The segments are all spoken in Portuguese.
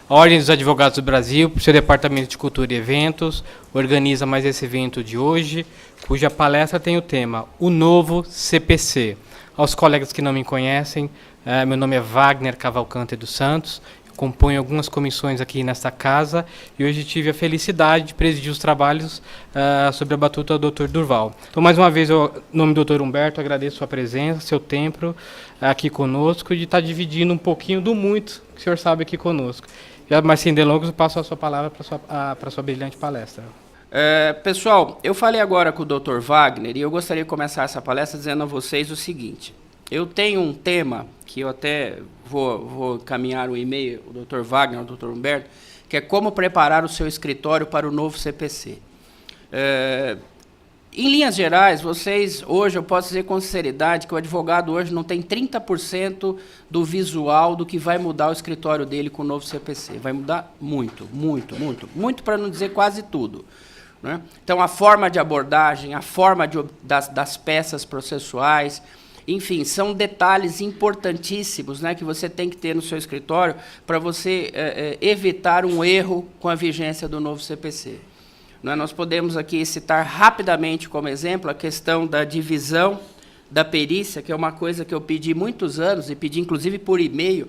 A Ordem dos Advogados do Brasil, por seu Departamento de Cultura e Eventos, organiza mais esse evento de hoje, cuja palestra tem o tema O Novo CPC. Aos colegas que não me conhecem, meu nome é Wagner Cavalcante dos Santos, componho algumas comissões aqui nesta casa e hoje tive a felicidade de presidir os trabalhos sobre a batuta do Dr. Durval. Então, mais uma vez, em nome do Dr. Humberto, agradeço sua presença, seu tempo aqui conosco e de estar dividindo um pouquinho do muito que o senhor sabe aqui conosco. Mas sem delongas, eu passo a sua palavra para a sua brilhante palestra. Pessoal, eu falei agora com o Dr. Wagner e eu gostaria de começar essa palestra dizendo a vocês o seguinte. Eu tenho um tema que eu até vou encaminhar um e-mail, o Dr. Wagner, o Dr. Humberto, que é como preparar o seu escritório para o novo CPC. Em linhas gerais, vocês, hoje, eu posso dizer com sinceridade que o advogado hoje não tem 30% do visual do que vai mudar o escritório dele com o novo CPC. Vai mudar muito, muito, muito, muito para não dizer quase tudo. Né? Então, a forma de abordagem, a forma das peças processuais, enfim, são detalhes importantíssimos, né, que você tem que ter no seu escritório para você evitar um erro com a vigência do novo CPC. Nós podemos aqui citar rapidamente como exemplo a questão da divisão da perícia, que é uma coisa que eu pedi muitos anos, e pedi inclusive por e-mail,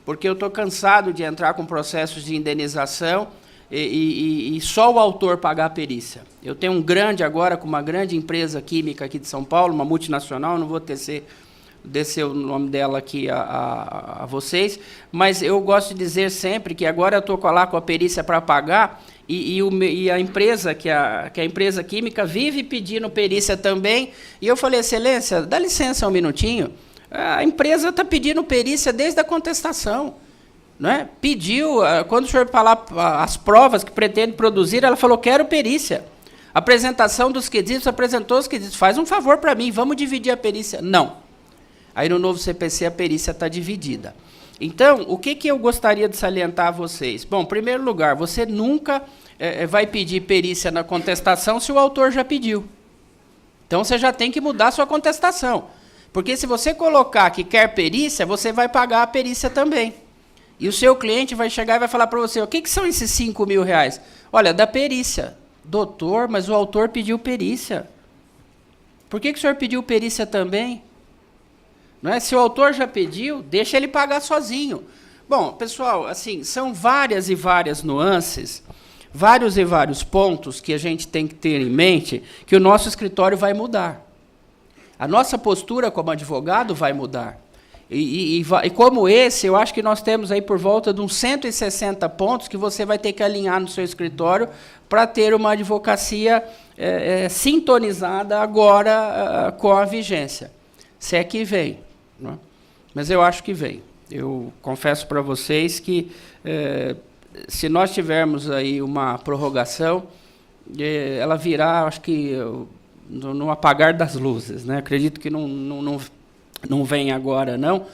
porque eu estou cansado de entrar com processos de indenização e só o autor pagar a perícia. Eu tenho agora, com uma grande empresa química aqui de São Paulo, uma multinacional, não vou descer o nome dela aqui a vocês, mas eu gosto de dizer sempre que agora eu estou lá com a perícia para pagar e a empresa, que a empresa química, vive pedindo perícia também, e eu falei, excelência, dá licença um minutinho, a empresa está pedindo perícia desde a contestação. Não é? Pediu, quando o senhor falar as provas que pretende produzir, ela falou, quero perícia. Apresentação dos quesitos, apresentou os quesitos, faz um favor para mim, vamos dividir a perícia. Não. Aí no novo CPC a perícia está dividida. Então, o que eu gostaria de salientar a vocês? Bom, em primeiro lugar, você nunca vai pedir perícia na contestação se o autor já pediu. Então, você já tem que mudar a sua contestação. Porque se você colocar que quer perícia, você vai pagar a perícia também. E o seu cliente vai chegar e vai falar para você, o que são esses R$5.000? Olha, da perícia. Doutor, mas o autor pediu perícia. Por que o senhor pediu perícia também? Não é? Se o autor já pediu, deixa ele pagar sozinho. Bom, pessoal, assim, são várias e várias nuances, vários e vários pontos que a gente tem que ter em mente que o nosso escritório vai mudar. A nossa postura como advogado vai mudar. E como esse, eu acho que nós temos aí por volta de uns 160 pontos que você vai ter que alinhar no seu escritório para ter uma advocacia sintonizada agora com a vigência. Se é que vem. Não é? Mas eu acho que vem. Eu confesso para vocês que se nós tivermos aí uma prorrogação, ela virá, acho que, no apagar das luzes. Né? Acredito que não vem agora, não,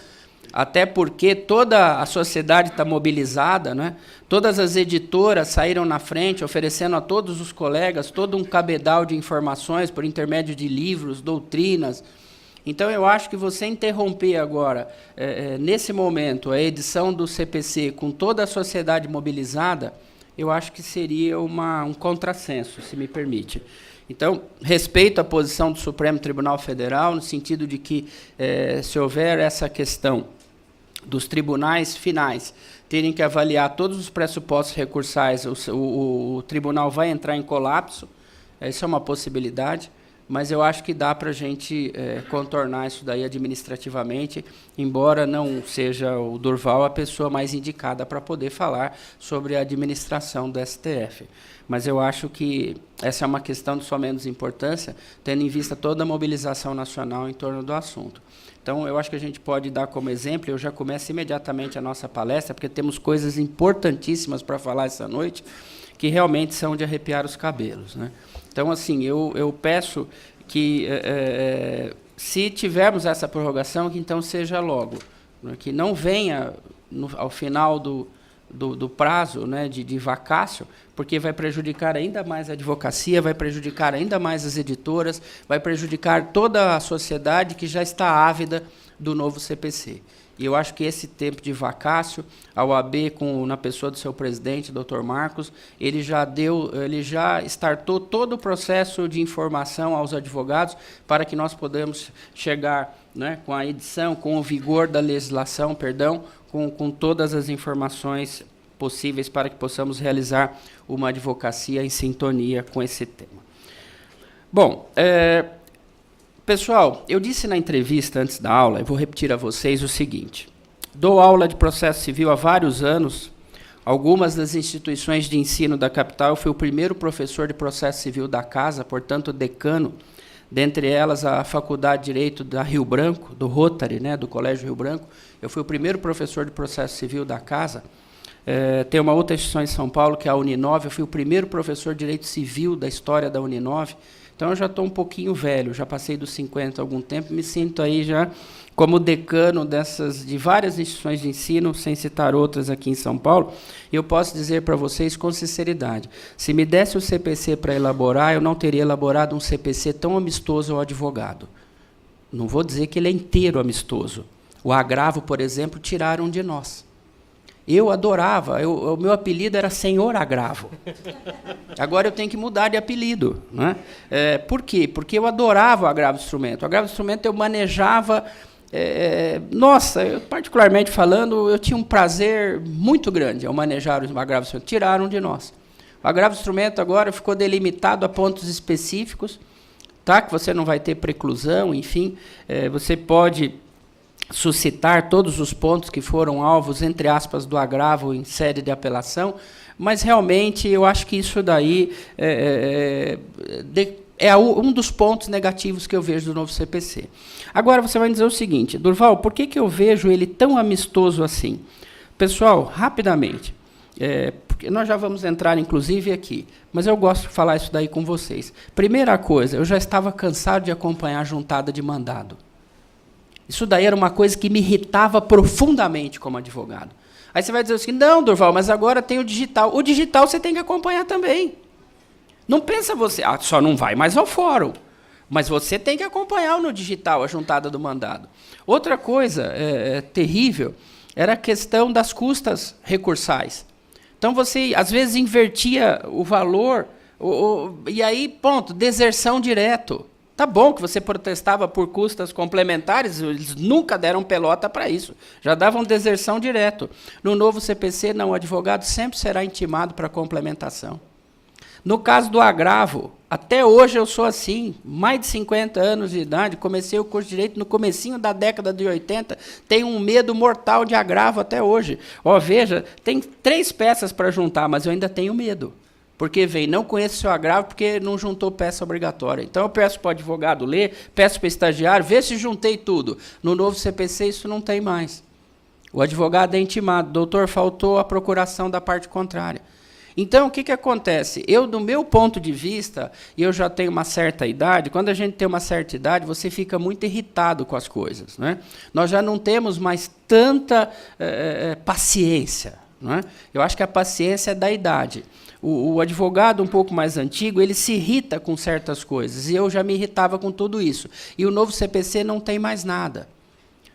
até porque toda a sociedade está mobilizada, né? Todas as editoras saíram na frente, oferecendo a todos os colegas todo um cabedal de informações por intermédio de livros, doutrinas. Então, eu acho que você interromper agora, nesse momento, a edição do CPC com toda a sociedade mobilizada, eu acho que seria um contrassenso, se me permite. Então, respeito a posição do Supremo Tribunal Federal, no sentido de que, se houver essa questão dos tribunais finais terem que avaliar todos os pressupostos recursais, o tribunal vai entrar em colapso, isso é uma possibilidade, mas eu acho que dá para a gente contornar isso daí administrativamente, embora não seja o Durval a pessoa mais indicada para poder falar sobre a administração do STF. Mas eu acho que essa é uma questão de só menos importância, tendo em vista toda a mobilização nacional em torno do assunto. Então, eu acho que a gente pode dar como exemplo, eu já começo imediatamente a nossa palestra, porque temos coisas importantíssimas para falar essa noite, que realmente são de arrepiar os cabelos. Né? Então, assim, eu peço que, se tivermos essa prorrogação, que então seja logo, né? Que não venha ao final do prazo, né, de vacácio, porque vai prejudicar ainda mais a advocacia, vai prejudicar ainda mais as editoras, vai prejudicar toda a sociedade que já está ávida do novo CPC. E eu acho que esse tempo de vacácio, a OAB, na pessoa do seu presidente, Dr. Marcos, ele já startou todo o processo de informação aos advogados para que nós podemos chegar, né, com a edição, com o vigor da legislação, com todas as informações possíveis para que possamos realizar uma advocacia em sintonia com esse tema. Bom, pessoal, eu disse na entrevista antes da aula, eu vou repetir a vocês o seguinte: dou aula de processo civil há vários anos, algumas das instituições de ensino da capital, eu fui o primeiro professor de processo civil da casa, portanto decano, dentre elas a Faculdade de Direito da Rio Branco, do Rotary, né, do Colégio Rio Branco, eu fui o primeiro professor de processo civil da casa. Tem uma outra instituição em São Paulo, que é a Uninove, eu fui o primeiro professor de Direito Civil da história da Uninove. Então, eu já estou um pouquinho velho, já passei dos 50 há algum tempo, me sinto aí já como decano de várias instituições de ensino, sem citar outras aqui em São Paulo, e eu posso dizer para vocês com sinceridade, se me desse o CPC para elaborar, eu não teria elaborado um CPC tão amistoso ao advogado. Não vou dizer que ele é inteiro amistoso. O agravo, por exemplo, tiraram de nós. Eu adorava, o meu apelido era Senhor Agravo. Agora eu tenho que mudar de apelido, né? Por quê? Porque eu adorava o agravo instrumento. O agravo instrumento eu manejava. Nossa, particularmente falando, eu tinha um prazer muito grande ao manejar o agravo instrumento. Tiraram de nós. O agravo instrumento agora ficou delimitado a pontos específicos, tá? Que você não vai ter preclusão, enfim, você pode suscitar todos os pontos que foram alvos, entre aspas, do agravo em sede de apelação, mas realmente eu acho que isso daí é um dos pontos negativos que eu vejo do novo CPC. Agora você vai dizer o seguinte: Durval, por que eu vejo ele tão amistoso assim? Pessoal, rapidamente, porque nós já vamos entrar inclusive aqui, mas eu gosto de falar isso daí com vocês. Primeira coisa, eu já estava cansado de acompanhar a juntada de mandado. Isso daí era uma coisa que me irritava profundamente como advogado. Aí você vai dizer assim, não, Durval, mas agora tem o digital. O digital você tem que acompanhar também. Não pensa você, só não vai mais ao fórum. Mas você tem que acompanhar no digital a juntada do mandado. Outra coisa terrível era a questão das custas recursais. Então, você, às vezes, invertia o valor, e aí, ponto, deserção direto. Tá bom que você protestava por custas complementares, eles nunca deram pelota para isso. Já davam deserção direto. No novo CPC, não, o advogado sempre será intimado para complementação. No caso do agravo, até hoje eu sou assim, mais de 50 anos de idade, comecei o curso de Direito no comecinho da década de 80, tenho um medo mortal de agravo até hoje. Veja, tem 3 peças para juntar, mas eu ainda tenho medo. Porque não conheço seu agravo porque não juntou peça obrigatória. Então eu peço para o advogado ler, peço para o estagiário, vê se juntei tudo. No novo CPC isso não tem mais. O advogado é intimado, doutor, faltou a procuração da parte contrária. Então, o que acontece? Eu, do meu ponto de vista, e eu já tenho uma certa idade, quando a gente tem uma certa idade, você fica muito irritado com as coisas, né? Nós já não temos mais tanta paciência, né? Eu acho que a paciência é da idade. O advogado um pouco mais antigo, ele se irrita com certas coisas, e eu já me irritava com tudo isso. E o novo CPC não tem mais nada.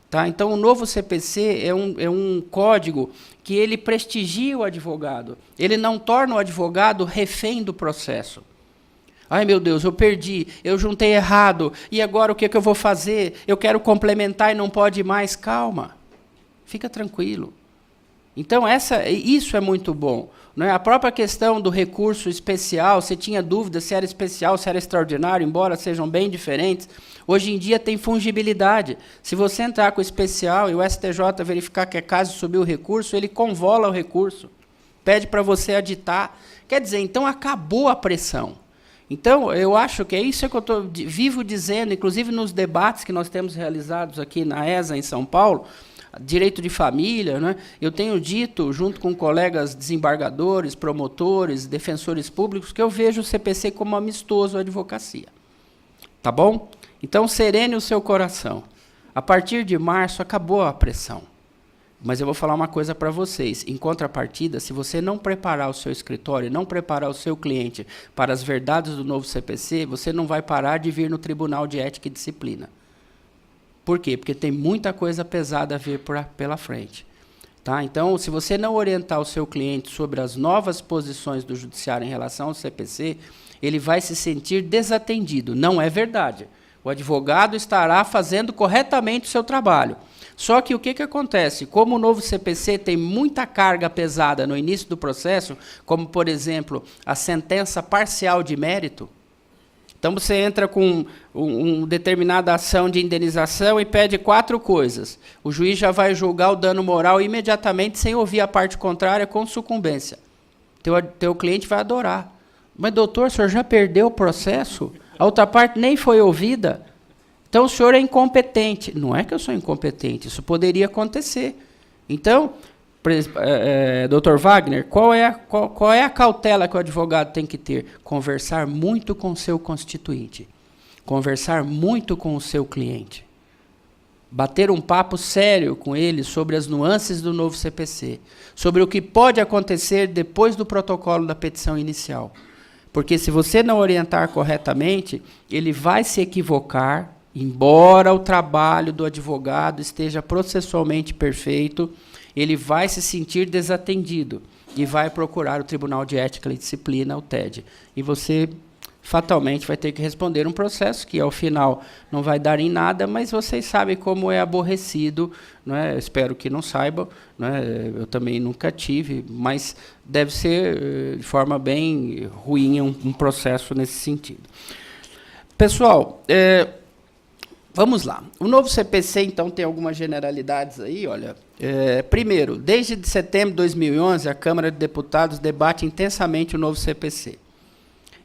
Tá? Então, o novo CPC é um código que ele prestigia o advogado. Ele não torna o advogado refém do processo. Ai, meu Deus, eu perdi, eu juntei errado, e agora o que eu vou fazer? Eu quero complementar e não pode mais. Calma, fica tranquilo. Então, isso é muito bom. Né? A própria questão do recurso especial, você tinha dúvida se era especial, se era extraordinário, embora sejam bem diferentes, hoje em dia tem fungibilidade. Se você entrar com o especial e o STJ verificar que é caso de subir o recurso, ele convola o recurso, pede para você aditar. Quer dizer, então acabou a pressão. Então, eu acho que é isso que eu vivo dizendo, inclusive nos debates que nós temos realizados aqui na ESA, em São Paulo, direito de família, né? Eu tenho dito, junto com colegas desembargadores, promotores, defensores públicos, que eu vejo o CPC como amistoso à advocacia. Tá bom? Então, serene o seu coração. A partir de março, acabou a pressão. Mas eu vou falar uma coisa para vocês. Em contrapartida, se você não preparar o seu escritório, não preparar o seu cliente para as verdades do novo CPC, você não vai parar de vir no Tribunal de Ética e Disciplina. Por quê? Porque tem muita coisa pesada a vir pela frente. Tá? Então, se você não orientar o seu cliente sobre as novas posições do judiciário em relação ao CPC, ele vai se sentir desatendido. Não é verdade. O advogado estará fazendo corretamente o seu trabalho. Só que o que acontece? Como o novo CPC tem muita carga pesada no início do processo, como, por exemplo, a sentença parcial de mérito, então você entra com uma determinada ação de indenização e pede 4 coisas. O juiz já vai julgar o dano moral imediatamente, sem ouvir a parte contrária, com sucumbência. Teu cliente vai adorar. Mas, doutor, o senhor já perdeu o processo? A outra parte nem foi ouvida? Então, o senhor é incompetente. Não é que eu sou incompetente, isso poderia acontecer. Então, doutor Wagner, qual é a cautela que o advogado tem que ter? Conversar muito com o seu constituinte. Conversar muito com o seu cliente. Bater um papo sério com ele sobre as nuances do novo CPC. Sobre o que pode acontecer depois do protocolo da petição inicial. Porque se você não orientar corretamente, ele vai se equivocar, embora o trabalho do advogado esteja processualmente perfeito, ele vai se sentir desatendido e vai procurar o Tribunal de Ética e Disciplina, o TED. E você, fatalmente, vai ter que responder um processo que, ao final, não vai dar em nada, mas vocês sabem como é aborrecido, não é? Eu espero que não saibam, não é? Eu também nunca tive, mas deve ser, de forma bem ruim, um processo nesse sentido. Pessoal, vamos lá. O novo CPC, então, tem algumas generalidades aí, olha. Primeiro, desde setembro de 2011, a Câmara de Deputados debate intensamente o novo CPC.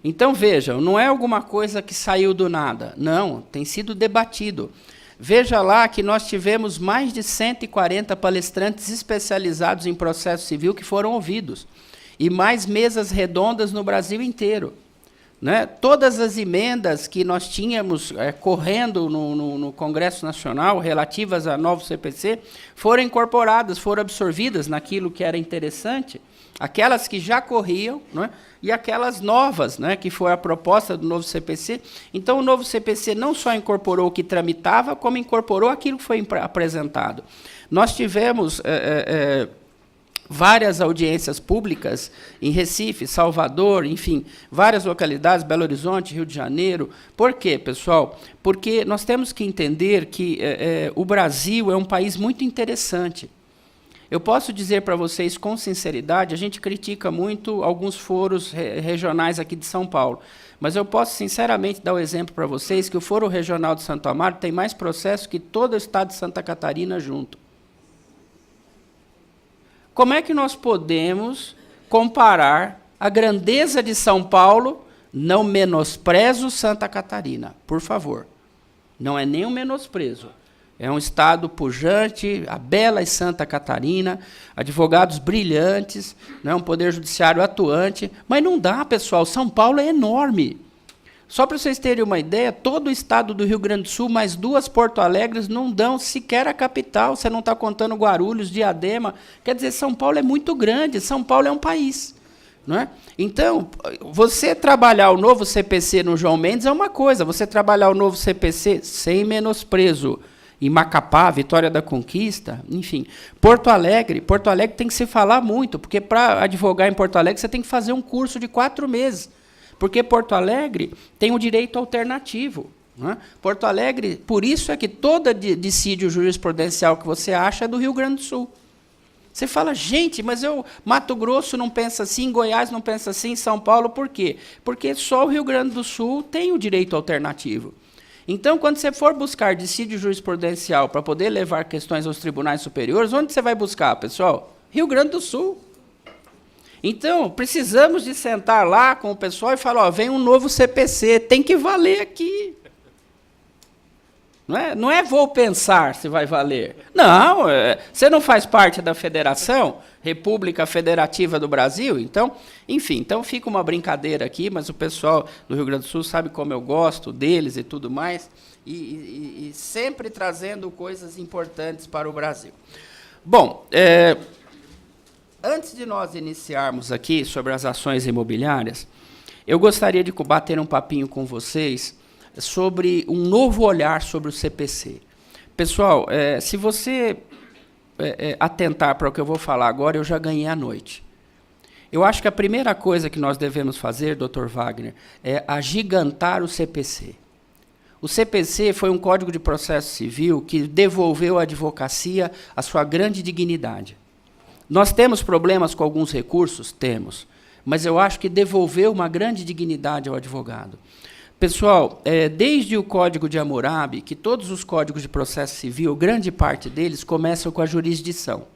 Então, vejam, não é alguma coisa que saiu do nada. Não, tem sido debatido. Veja lá que nós tivemos mais de 140 palestrantes especializados em processo civil que foram ouvidos. E mais mesas redondas no Brasil inteiro. Né? Todas as emendas que nós tínhamos correndo no Congresso Nacional, relativas ao novo CPC, foram incorporadas, foram absorvidas naquilo que era interessante, aquelas que já corriam, né? E aquelas novas, né? Que foi a proposta do novo CPC. Então, o novo CPC não só incorporou o que tramitava, como incorporou aquilo que foi apresentado. Nós tivemos várias audiências públicas em Recife, Salvador, enfim, várias localidades, Belo Horizonte, Rio de Janeiro. Por quê, pessoal? Porque nós temos que entender que o Brasil é um país muito interessante. Eu posso dizer para vocês com sinceridade, a gente critica muito alguns foros regionais aqui de São Paulo, mas eu posso sinceramente dar o exemplo para vocês que o Foro Regional de Santo Amaro tem mais processo que todo o estado de Santa Catarina junto. Como é que nós podemos comparar a grandeza de São Paulo? Não menosprezo Santa Catarina, por favor. Não é nem um menosprezo. É um estado pujante, a bela e Santa Catarina, advogados brilhantes, né, um poder judiciário atuante. Mas não dá, pessoal. São Paulo é enorme. Só para vocês terem uma ideia, todo o estado do Rio Grande do Sul, mais 2 Porto Alegres, não dão sequer a capital. Você não está contando Guarulhos, Diadema. Quer dizer, São Paulo é muito grande. São Paulo é um país. Não é? Então, você trabalhar o novo CPC no João Mendes é uma coisa. Você trabalhar o novo CPC sem menosprezo em Macapá, Vitória da Conquista, enfim. Porto Alegre tem que se falar muito, porque para advogar em Porto Alegre você tem que fazer um curso de 4 meses. Porque Porto Alegre tem o direito alternativo. Não é? Porto Alegre, por isso é que todo dissídio jurisprudencial que você acha é do Rio Grande do Sul. Você fala, gente, mas Mato Grosso não pensa assim, Goiás não pensa assim, São Paulo, por quê? Porque só o Rio Grande do Sul tem o direito alternativo. Então, quando você for buscar dissídio jurisprudencial para poder levar questões aos tribunais superiores, onde você vai buscar, pessoal? Rio Grande do Sul. Então, precisamos de sentar lá com o pessoal e falar, ó, vem um novo CPC, tem que valer aqui. Não é vou pensar se vai valer. Não, você não faz parte da federação, República Federativa do Brasil, então, enfim, então fica uma brincadeira aqui, mas o pessoal do Rio Grande do Sul sabe como eu gosto deles e tudo mais, e sempre trazendo coisas importantes para o Brasil. Bom, antes de nós iniciarmos aqui sobre as ações imobiliárias, eu gostaria de bater um papinho com vocês sobre um novo olhar sobre o CPC. Pessoal, se você atentar para o que eu vou falar agora, eu já ganhei a noite. Eu acho que a primeira coisa que nós devemos fazer, Dr. Wagner, é agigantar o CPC. O CPC foi um Código de Processo Civil que devolveu à advocacia a sua grande dignidade. Nós temos problemas com alguns recursos? Temos. Mas eu acho que devolveu uma grande dignidade ao advogado. Pessoal, desde o Código de Hammurabi, que todos os códigos de processo civil, grande parte deles, começam com a jurisdição.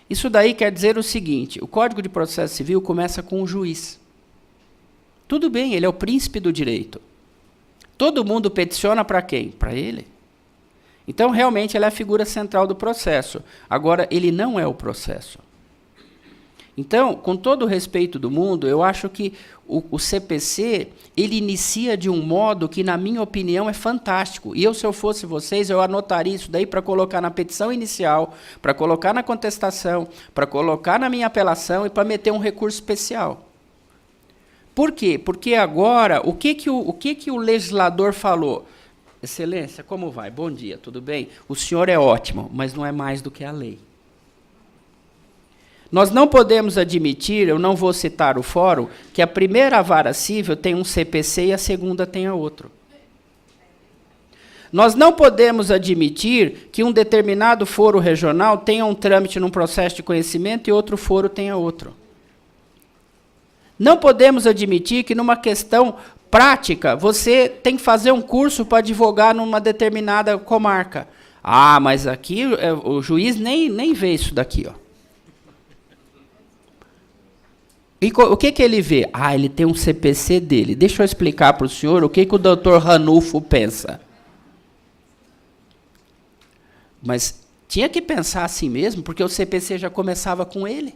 Isso daí quer dizer o seguinte, o Código de Processo Civil começa com o juiz. Tudo bem, ele é o príncipe do direito. Todo mundo peticiona para quem? Para ele. Então, realmente, ele é a figura central do processo. Agora, ele não é o processo. Então, com todo o respeito do mundo, eu acho que o CPC, ele inicia de um modo que, na minha opinião, é fantástico. E eu, se eu fosse vocês, eu anotaria isso daí para colocar na petição inicial, para colocar na contestação, para colocar na minha apelação e para meter um recurso especial. Por quê? Porque agora, o que o legislador falou? Excelência, como vai? Bom dia, tudo bem? O senhor é ótimo, mas não é mais do que a lei. Nós não podemos admitir, eu não vou citar o fórum, que a primeira vara civil tem um CPC e a segunda tenha outro. Nós não podemos admitir que um determinado foro regional tenha um trâmite num processo de conhecimento e outro foro tenha outro. Não podemos admitir que numa questão prática você tem que fazer um curso para advogar numa determinada comarca. Ah, mas aqui o juiz nem vê isso daqui, ó. E o que ele vê? Ah, ele tem um CPC dele. Deixa eu explicar para o senhor o que o doutor Ranulfo pensa. Mas tinha que pensar assim mesmo, porque o CPC já começava com ele.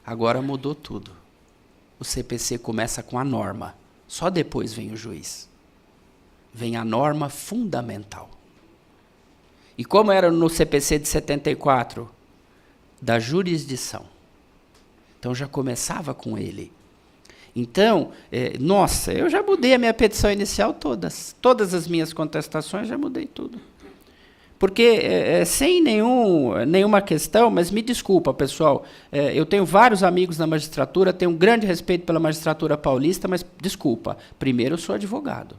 Agora mudou tudo. O CPC começa com a norma. Só depois vem o juiz. Vem a norma fundamental. E como era no CPC de 74? Da jurisdição. Então, já começava com ele. Então, nossa, eu já mudei a minha petição inicial todas. Todas as minhas contestações, já mudei tudo. Porque, sem nenhuma questão, mas me desculpa, pessoal, eu tenho vários amigos na magistratura, tenho um grande respeito pela magistratura paulista, mas, desculpa, primeiro eu sou advogado.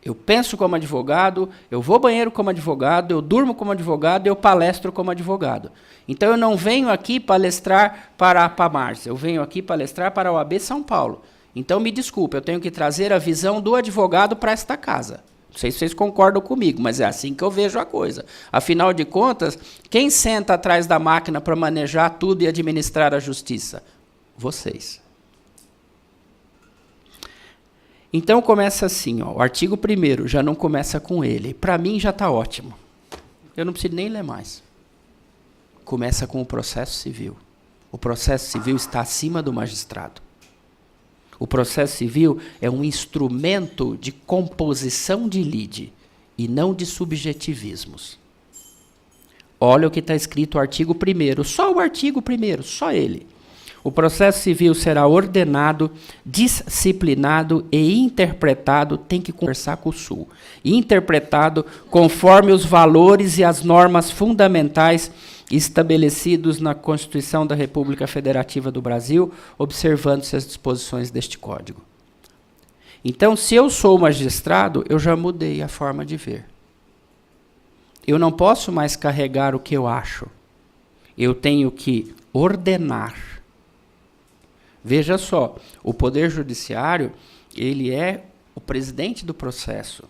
Eu penso como advogado, eu vou ao banheiro como advogado, eu durmo como advogado, eu palestro como advogado. Então, eu não venho aqui palestrar para a PAMARS, eu venho aqui palestrar para a OAB São Paulo. Então, me desculpe, eu tenho que trazer a visão do advogado para esta casa. Não sei se vocês concordam comigo, mas é assim que eu vejo a coisa. Afinal de contas, quem senta atrás da máquina para manejar tudo e administrar a justiça? Vocês. Então, começa assim, ó, o artigo 1º já não começa com ele. Para mim, já está ótimo. Eu não preciso nem ler mais. Começa com o processo civil. O processo civil está acima do magistrado. O processo civil é um instrumento de composição de lide e não de subjetivismos. Olha o que está escrito no artigo 1º, só o artigo 1º, só ele. O processo civil será ordenado, disciplinado e interpretado, tem que conversar com o Sul, interpretado conforme os valores e as normas fundamentais estabelecidos na Constituição da República Federativa do Brasil, observando-se as disposições deste Código. Então, se eu sou magistrado, eu já mudei a forma de ver. Eu não posso mais carregar o que eu acho. Eu tenho que ordenar. Veja só, o Poder Judiciário, ele é o presidente do processo.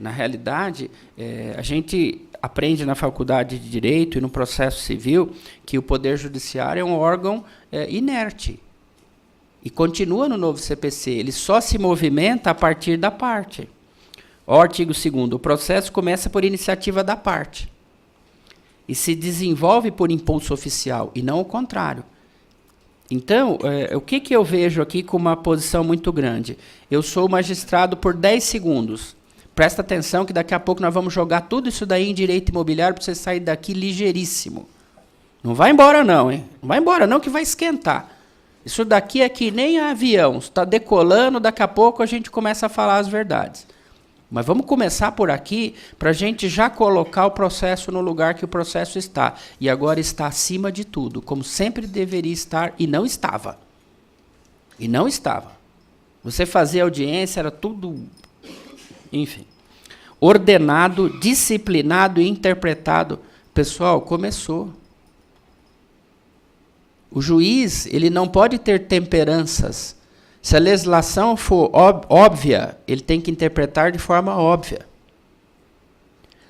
Na realidade, a gente aprende na faculdade de Direito e no processo civil que o Poder Judiciário é um órgão inerte. E continua no novo CPC, ele só se movimenta a partir da parte. O artigo 2º, o processo começa por iniciativa da parte. E se desenvolve por impulso oficial, e não o contrário. Então, o que eu vejo aqui com uma posição muito grande? Eu sou magistrado por 10 segundos. Presta atenção que daqui a pouco nós vamos jogar tudo isso daí em direito imobiliário para você sair daqui ligeiríssimo. Não vai embora não, hein? Não vai embora não que vai esquentar. Isso daqui é que nem avião. Está decolando, daqui a pouco a gente começa a falar as verdades. Mas vamos começar por aqui, para a gente já colocar o processo no lugar que o processo está. E agora está acima de tudo, como sempre deveria estar, e não estava. E não estava. Você fazia audiência, era tudo, enfim, ordenado, disciplinado e interpretado. Pessoal, começou. O juiz, ele não pode ter temperanças. Se a legislação for óbvia, ele tem que interpretar de forma óbvia.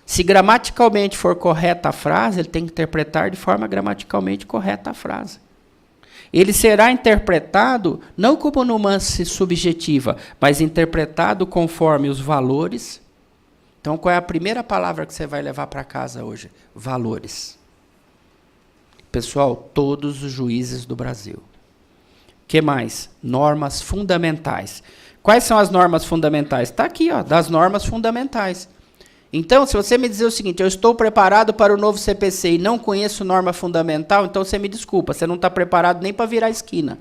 Se gramaticalmente for correta a frase, ele tem que interpretar de forma gramaticalmente correta a frase. Ele será interpretado não como nuance subjetiva, mas interpretado conforme os valores. Então, qual é a primeira palavra que você vai levar para casa hoje? Valores. Pessoal, todos os juízes do Brasil. O que mais? Normas fundamentais. Quais são as normas fundamentais? Está aqui, ó, das normas fundamentais. Então, se você me dizer o seguinte, eu estou preparado para o novo CPC e não conheço norma fundamental, então você me desculpa, você não está preparado nem para virar a esquina.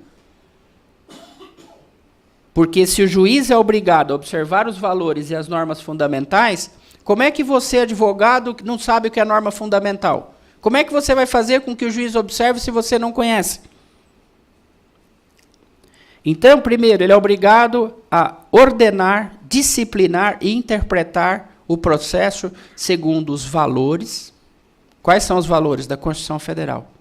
Porque se o juiz é obrigado a observar os valores e as normas fundamentais, como é que você, advogado, não sabe o que é norma fundamental? Como é que você vai fazer com que o juiz observe se você não conhece? Então, primeiro, ele é obrigado a ordenar, disciplinar e interpretar o processo segundo os valores. Quais são os valores da Constituição Federal?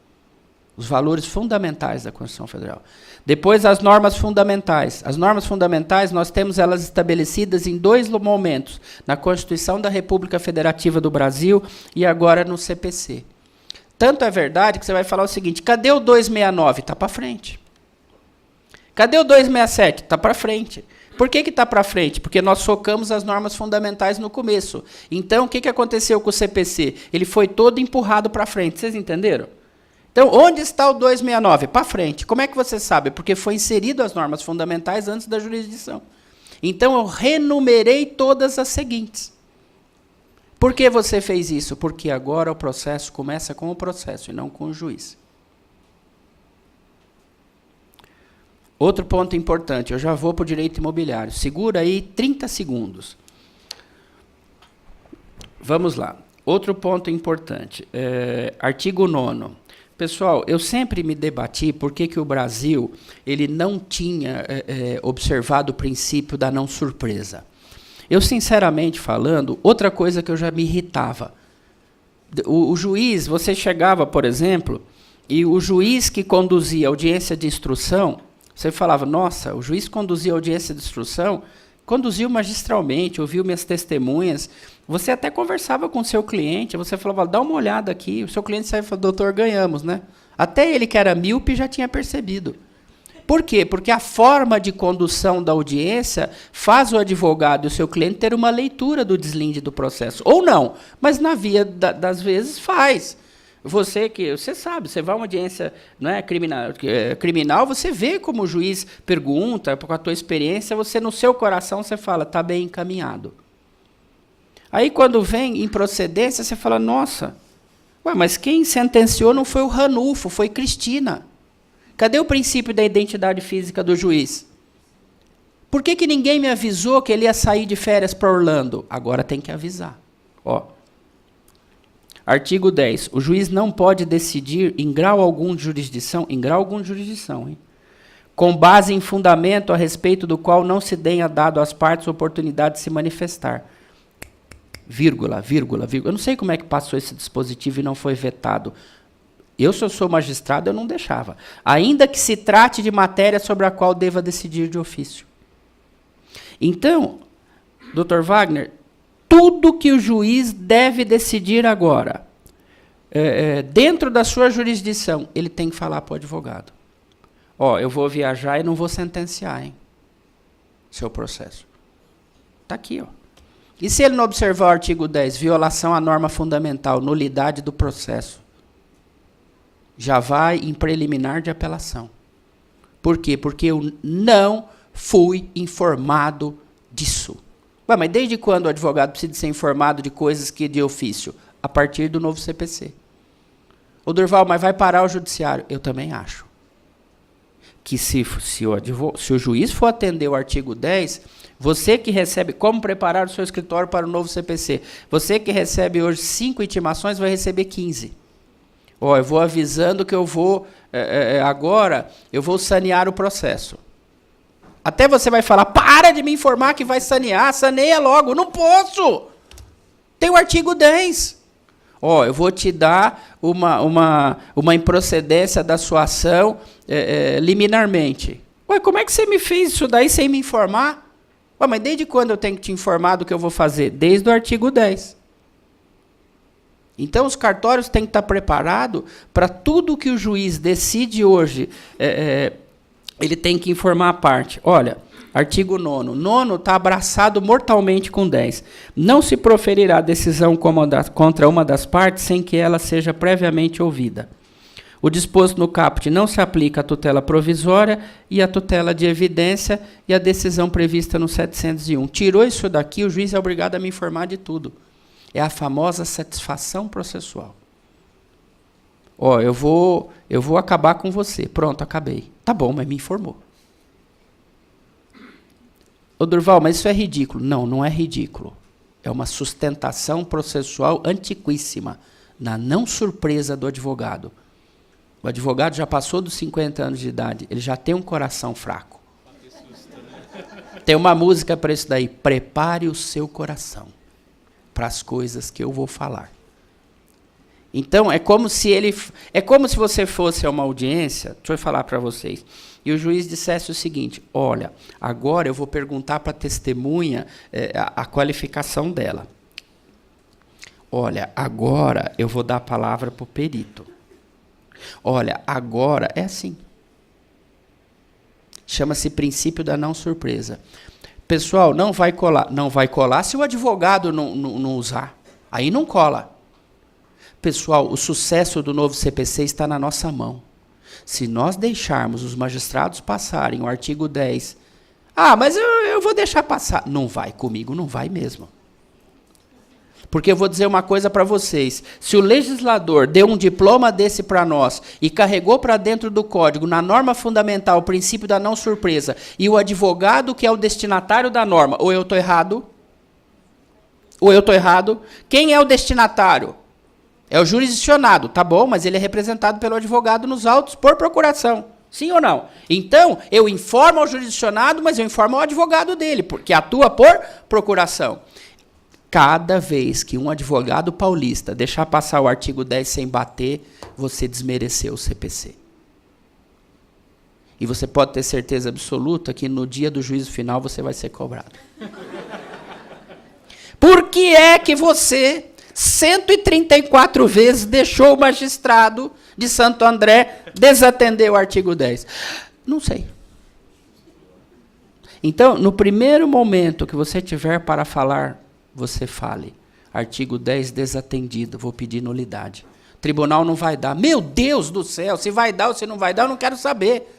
Os valores fundamentais da Constituição Federal. Depois, as normas fundamentais. As normas fundamentais, nós temos elas estabelecidas em 2 momentos. Na Constituição da República Federativa do Brasil e agora no CPC. Tanto é verdade que você vai falar o seguinte, cadê o 269? Está para frente. Cadê o 267? Está para frente. Por que está para frente? Porque nós focamos as normas fundamentais no começo. Então, o que aconteceu com o CPC? Ele foi todo empurrado para frente. Vocês entenderam? Então, onde está o 269? Para frente. Como é que você sabe? Porque foi inserido as normas fundamentais antes da jurisdição. Então, eu renumerei todas as seguintes. Por que você fez isso? Porque agora o processo começa com o processo e não com o juiz. Outro ponto importante, eu já vou para o direito imobiliário. Segura aí 30 segundos. Vamos lá. Outro ponto importante, artigo 9º. Pessoal, eu sempre me debati por que o Brasil ele não tinha observado o princípio da não surpresa. Eu, sinceramente falando, outra coisa que eu já me irritava. O juiz, você chegava, por exemplo, e o juiz que conduzia a audiência de instrução, você falava, nossa, o juiz conduzia a audiência de instrução, conduziu magistralmente, ouviu minhas testemunhas. Você até conversava com o seu cliente, você falava, dá uma olhada aqui. O seu cliente saía e falava, doutor, ganhamos, né? Até ele, que era míope, já tinha percebido. Por quê? Porque a forma de condução da audiência faz o advogado e o seu cliente ter uma leitura do deslinde do processo. Ou não, mas na via das vezes faz. Você sabe, você vai a uma audiência, não é, criminal, você vê como o juiz pergunta, com a tua experiência, você no seu coração você fala, está bem encaminhado. Aí quando vem em procedência, você fala, nossa, mas quem sentenciou não foi o Ranulfo, foi Cristina. Cadê o princípio da identidade física do juiz? Por que ninguém me avisou que ele ia sair de férias para Orlando? Agora tem que avisar. Ó. Artigo 10. O juiz não pode decidir em grau algum de jurisdição, hein? Com base em fundamento a respeito do qual não se tenha dado às partes oportunidade de se manifestar. Vírgula. Eu não sei como é que passou esse dispositivo e não foi vetado. Eu, se eu sou magistrado, eu não deixava. Ainda que se trate de matéria sobre a qual deva decidir de ofício. Então, Dr. Wagner, tudo que o juiz deve decidir agora, dentro da sua jurisdição, ele tem que falar para o advogado. Ó, eu vou viajar e não vou sentenciar, hein? Seu processo. Está aqui, ó. E se ele não observar o artigo 10, violação à norma fundamental, nulidade do processo, já vai em preliminar de apelação. Por quê? Porque eu não fui informado disso. Mas desde quando o advogado precisa ser informado de coisas que de ofício? A partir do novo CPC. Ô, Durval, mas vai parar o judiciário? Eu também acho. Que se o juiz for atender o artigo 10, Você que recebe, como preparar o seu escritório para o novo CPC? Você que recebe hoje 5 intimações, vai receber 15. Eu vou avisando que eu vou, agora, eu vou sanear o processo. Até você vai falar, para de me informar que vai sanear, saneia logo. Não posso! Tem o artigo 10. Eu vou te dar uma improcedência da sua ação liminarmente. Como é que você me fez isso daí sem me informar? Mas desde quando eu tenho que te informar do que eu vou fazer? Desde o artigo 10. Então, os cartórios têm que estar preparados para tudo que o juiz decide hoje. Ele tem que informar a parte. Olha, artigo 9º. 9º está abraçado mortalmente com 10. Não se proferirá decisão contra uma das partes sem que ela seja previamente ouvida. O disposto no caput não se aplica à tutela provisória e à tutela de evidência e à decisão prevista no 701. Tirou isso daqui, o juiz é obrigado a me informar de tudo. É a famosa satisfação processual. Eu vou acabar com você. Pronto, acabei. Tá bom, mas me informou. Durval, mas isso é ridículo. Não, não é ridículo. É uma sustentação processual antiquíssima, na não surpresa do advogado. O advogado já passou dos 50 anos de idade, ele já tem um coração fraco. Tem uma música para isso daí. Prepare o seu coração para as coisas que eu vou falar. Então, é como se você fosse a uma audiência, deixa eu falar para vocês, e o juiz dissesse o seguinte, olha, agora eu vou perguntar para a testemunha a qualificação dela. Olha, agora eu vou dar a palavra para o perito. Olha, agora é assim. Chama-se princípio da não surpresa. Pessoal, não vai colar. Não vai colar se o advogado não usar. Aí não cola. Pessoal, o sucesso do novo CPC está na nossa mão. Se nós deixarmos os magistrados passarem o artigo 10, mas eu vou deixar passar. Não vai comigo, não vai mesmo. Porque eu vou dizer uma coisa para vocês. Se o legislador deu um diploma desse para nós e carregou para dentro do código, na norma fundamental, o princípio da não surpresa, e o advogado que é o destinatário da norma, ou eu estou errado? Ou eu estou errado? Quem é o destinatário? É o jurisdicionado, tá bom, mas ele é representado pelo advogado nos autos por procuração. Sim ou não? Então, eu informo ao jurisdicionado, mas eu informo ao advogado dele, porque atua por procuração. Cada vez que um advogado paulista deixar passar o artigo 10 sem bater, você desmereceu o CPC. E você pode ter certeza absoluta que no dia do juízo final você vai ser cobrado. Por que é que você 134 vezes deixou o magistrado de Santo André desatender o artigo 10? Não sei. Então, no primeiro momento que você tiver para falar, você fale. Artigo 10 desatendido, vou pedir nulidade. O tribunal não vai dar. Meu Deus do céu, se vai dar ou se não vai dar, eu não quero saber.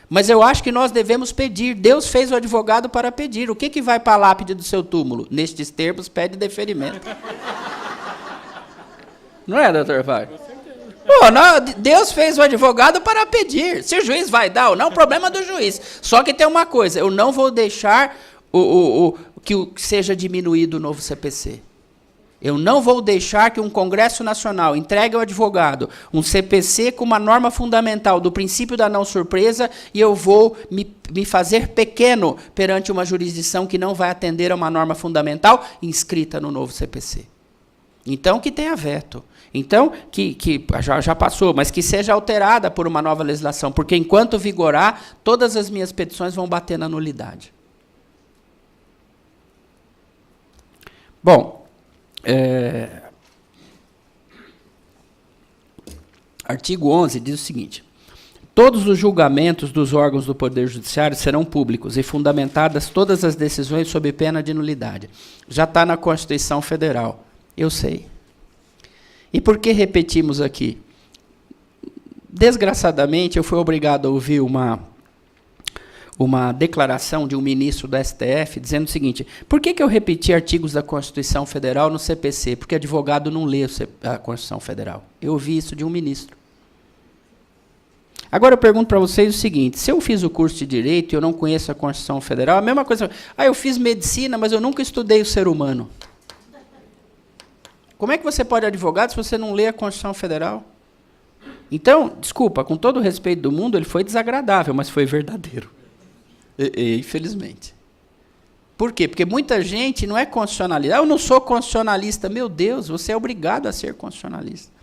Mas eu acho que nós devemos pedir. Deus fez o advogado para pedir. O que vai para a lápide do seu túmulo? Nestes termos, pede deferimento. Não é, doutor Fábio? Deus fez o advogado para pedir. Se o juiz vai dar ou não, problema do juiz. Só que tem uma coisa, eu não vou deixar que seja diminuído o novo CPC. Eu não vou deixar que um Congresso Nacional entregue ao advogado um CPC com uma norma fundamental do princípio da não surpresa e eu vou me fazer pequeno perante uma jurisdição que não vai atender a uma norma fundamental inscrita no novo CPC. Então, que tenha veto. Então, que já passou, mas que seja alterada por uma nova legislação, porque enquanto vigorar, todas as minhas petições vão bater na nulidade. Bom, artigo 11 diz o seguinte: todos os julgamentos dos órgãos do Poder Judiciário serão públicos e fundamentadas todas as decisões sob pena de nulidade. Já está na Constituição Federal, eu sei. E por que repetimos aqui? Desgraçadamente, eu fui obrigado a ouvir uma declaração de um ministro do STF dizendo o seguinte: por que eu repeti artigos da Constituição Federal no CPC? Porque advogado não lê a Constituição Federal. Eu ouvi isso de um ministro. Agora eu pergunto para vocês o seguinte, se eu fiz o curso de Direito e eu não conheço a Constituição Federal, a mesma coisa, eu fiz Medicina, mas eu nunca estudei o ser humano. Como é que você pode advogar se você não lê a Constituição Federal? Então, desculpa, com todo o respeito do mundo, ele foi desagradável, mas foi verdadeiro. Infelizmente. Por quê? Porque muita gente não é constitucionalista. Eu não sou constitucionalista. Meu Deus, você é obrigado a ser constitucionalista.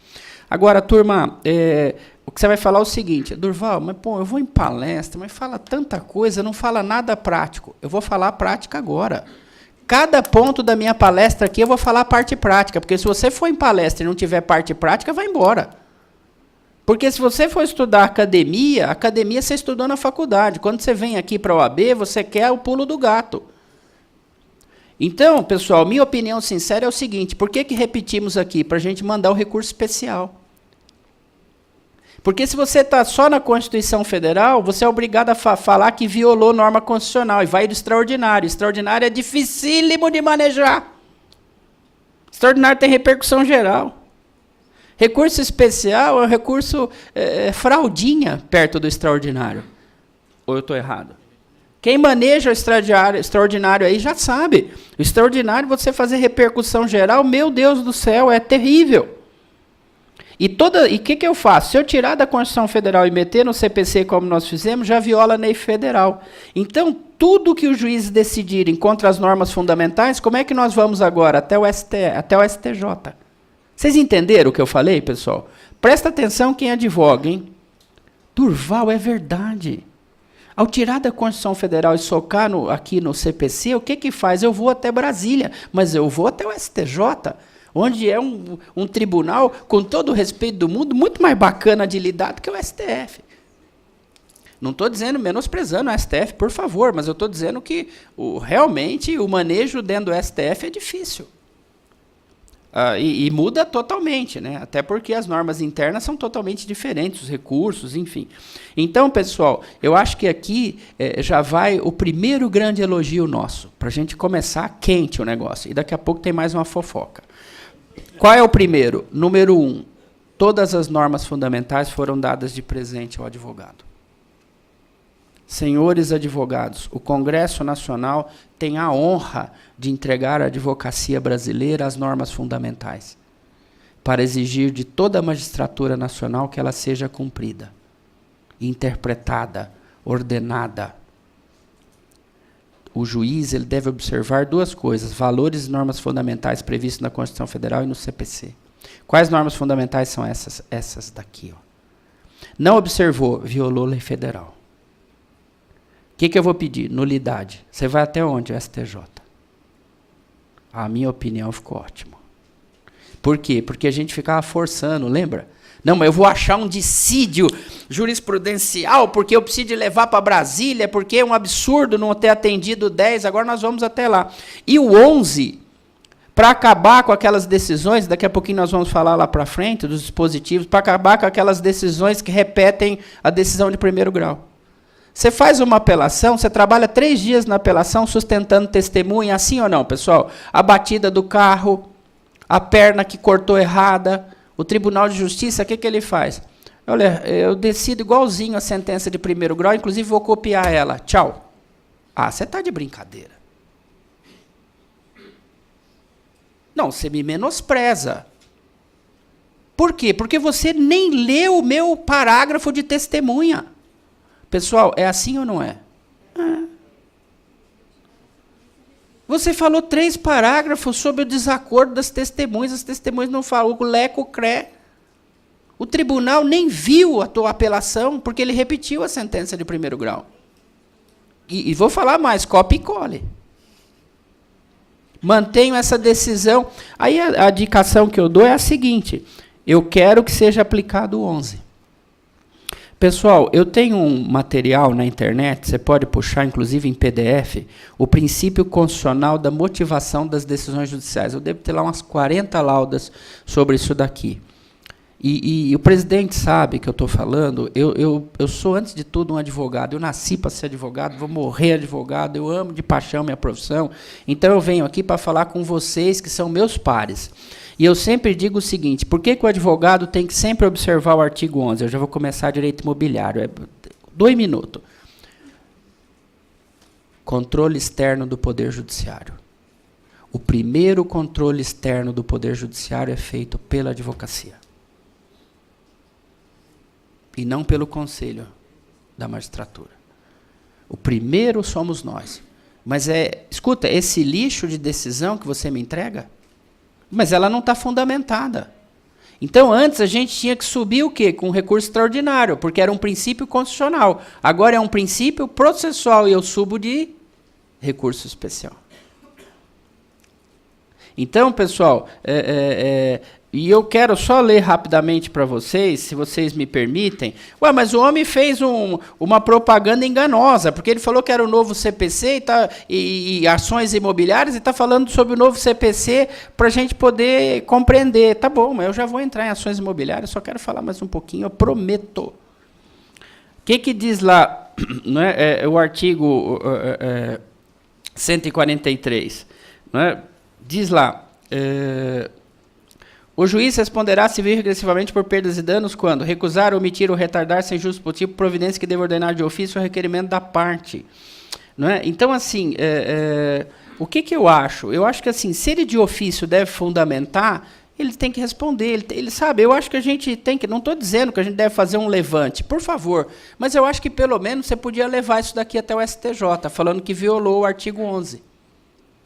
Agora, turma, o que você vai falar é o seguinte, Durval, mas pô, eu vou em palestra, mas fala tanta coisa, não fala nada prático. Eu vou falar a prática agora. Cada ponto da minha palestra aqui eu vou falar a parte prática, porque se você for em palestra e não tiver parte prática, vai embora. Porque se você for estudar academia você estudou na faculdade. Quando você vem aqui para a OAB, você quer o pulo do gato. Então, pessoal, minha opinião sincera é o seguinte, por que repetimos aqui? Para a gente mandar o recurso especial. Porque se você está só na Constituição Federal, você é obrigado a falar que violou norma constitucional e vai do extraordinário. Extraordinário é dificílimo de manejar. Extraordinário tem repercussão geral. Recurso especial é um recurso fraldinha perto do extraordinário. Ou eu estou errado? Quem maneja o extraordinário aí já sabe. O extraordinário, você fazer repercussão geral, meu Deus do céu, é terrível. E o que eu faço? Se eu tirar da Constituição Federal e meter no CPC como nós fizemos, já viola a lei federal. Então, tudo que os juízes decidirem contra as normas fundamentais, como é que nós vamos agora? Até o STJ. Vocês entenderam o que eu falei, pessoal? Presta atenção quem advoga, hein? Durval, é verdade. Ao tirar da Constituição Federal e socar aqui no CPC, o que faz? Eu vou até Brasília, mas eu vou até o STJ, onde é um tribunal, com todo o respeito do mundo, muito mais bacana de lidar do que o STF. Não estou dizendo, menosprezando o STF, por favor, mas eu estou dizendo que realmente o manejo dentro do STF é difícil. E muda totalmente, né? Até porque as normas internas são totalmente diferentes, os recursos, enfim. Então, pessoal, eu acho que aqui já vai o primeiro grande elogio nosso, para a gente começar quente o negócio. E daqui a pouco tem mais uma fofoca. Qual é o primeiro? Número 1, todas as normas fundamentais foram dadas de presente ao advogado. Senhores advogados, o Congresso Nacional tem a honra de entregar à advocacia brasileira as normas fundamentais, para exigir de toda a magistratura nacional que ela seja cumprida, interpretada, ordenada. O juiz ele deve observar duas coisas, valores e normas fundamentais previstos na Constituição Federal e no CPC. Quais normas fundamentais são essas? Essas daqui. Ó. Não observou, violou a lei federal. O que eu vou pedir? Nulidade. Você vai até onde? O STJ. A minha opinião ficou ótima. Por quê? Porque a gente ficava forçando, lembra? Não, mas eu vou achar um dissídio jurisprudencial, porque eu preciso levar para Brasília, porque é um absurdo não ter atendido o 10, agora nós vamos até lá. E o 11, para acabar com aquelas decisões, daqui a pouquinho nós vamos falar lá para frente, dos dispositivos, para acabar com aquelas decisões que repetem a decisão de primeiro grau. Você faz uma apelação, você trabalha 3 dias na apelação, sustentando testemunha, assim ou não, pessoal? A batida do carro, a perna que cortou errada, o Tribunal de Justiça, o que ele faz? Olha, eu decido igualzinho a sentença de primeiro grau, inclusive vou copiar ela. Tchau. Você está de brincadeira. Não, você me menospreza. Por quê? Porque você nem leu o meu parágrafo de testemunha. Pessoal, é assim ou não é? Você falou 3 parágrafos sobre o desacordo das testemunhas, as testemunhas não falam, o leco cré. O tribunal nem viu a tua apelação, porque ele repetiu a sentença de primeiro grau. E vou falar mais, copia e cole. Mantenho essa decisão. Aí a indicação que eu dou é a seguinte, eu quero que seja aplicado o 11. Pessoal, eu tenho um material na internet, você pode puxar, inclusive em PDF, o princípio constitucional da motivação das decisões judiciais. Eu devo ter lá umas 40 laudas sobre isso daqui. E o presidente sabe que eu estou falando, eu sou, antes de tudo, um advogado. Eu nasci para ser advogado, vou morrer advogado, eu amo de paixão minha profissão. Então, eu venho aqui para falar com vocês, que são meus pares. E eu sempre digo o seguinte, por que o advogado tem que sempre observar o artigo 11? Eu já vou começar direito imobiliário. 2 minutos. Controle externo do Poder Judiciário. O primeiro controle externo do Poder Judiciário é feito pela advocacia. E não pelo Conselho da Magistratura. O primeiro somos nós. Mas, escuta, esse lixo de decisão que você me entrega, mas ela não está fundamentada. Então, antes a gente tinha que subir o quê? Com um recurso extraordinário, porque era um princípio constitucional. Agora é um princípio processual e eu subo de recurso especial. Então, pessoal, e eu quero só ler rapidamente para vocês, se vocês me permitem. Ué, mas o homem fez uma propaganda enganosa, porque ele falou que era o novo CPC e ações imobiliárias, e está falando sobre o novo CPC para a gente poder compreender. Tá bom, mas eu já vou entrar em ações imobiliárias, só quero falar mais um pouquinho, eu prometo. O que diz lá, né, o artigo 143? Né, diz lá... o juiz responderá civil e regressivamente por perdas e danos quando recusar, omitir ou retardar sem justo motivo providência que deva ordenar de ofício o requerimento da parte. Não é? Então, assim, o que eu acho? Eu acho que, assim, se ele de ofício deve fundamentar, ele tem que responder. Ele sabe, eu acho que a gente tem que... Não estou dizendo que a gente deve fazer um levante, por favor, mas eu acho que, pelo menos, você podia levar isso daqui até o STJ, falando que violou o artigo 11.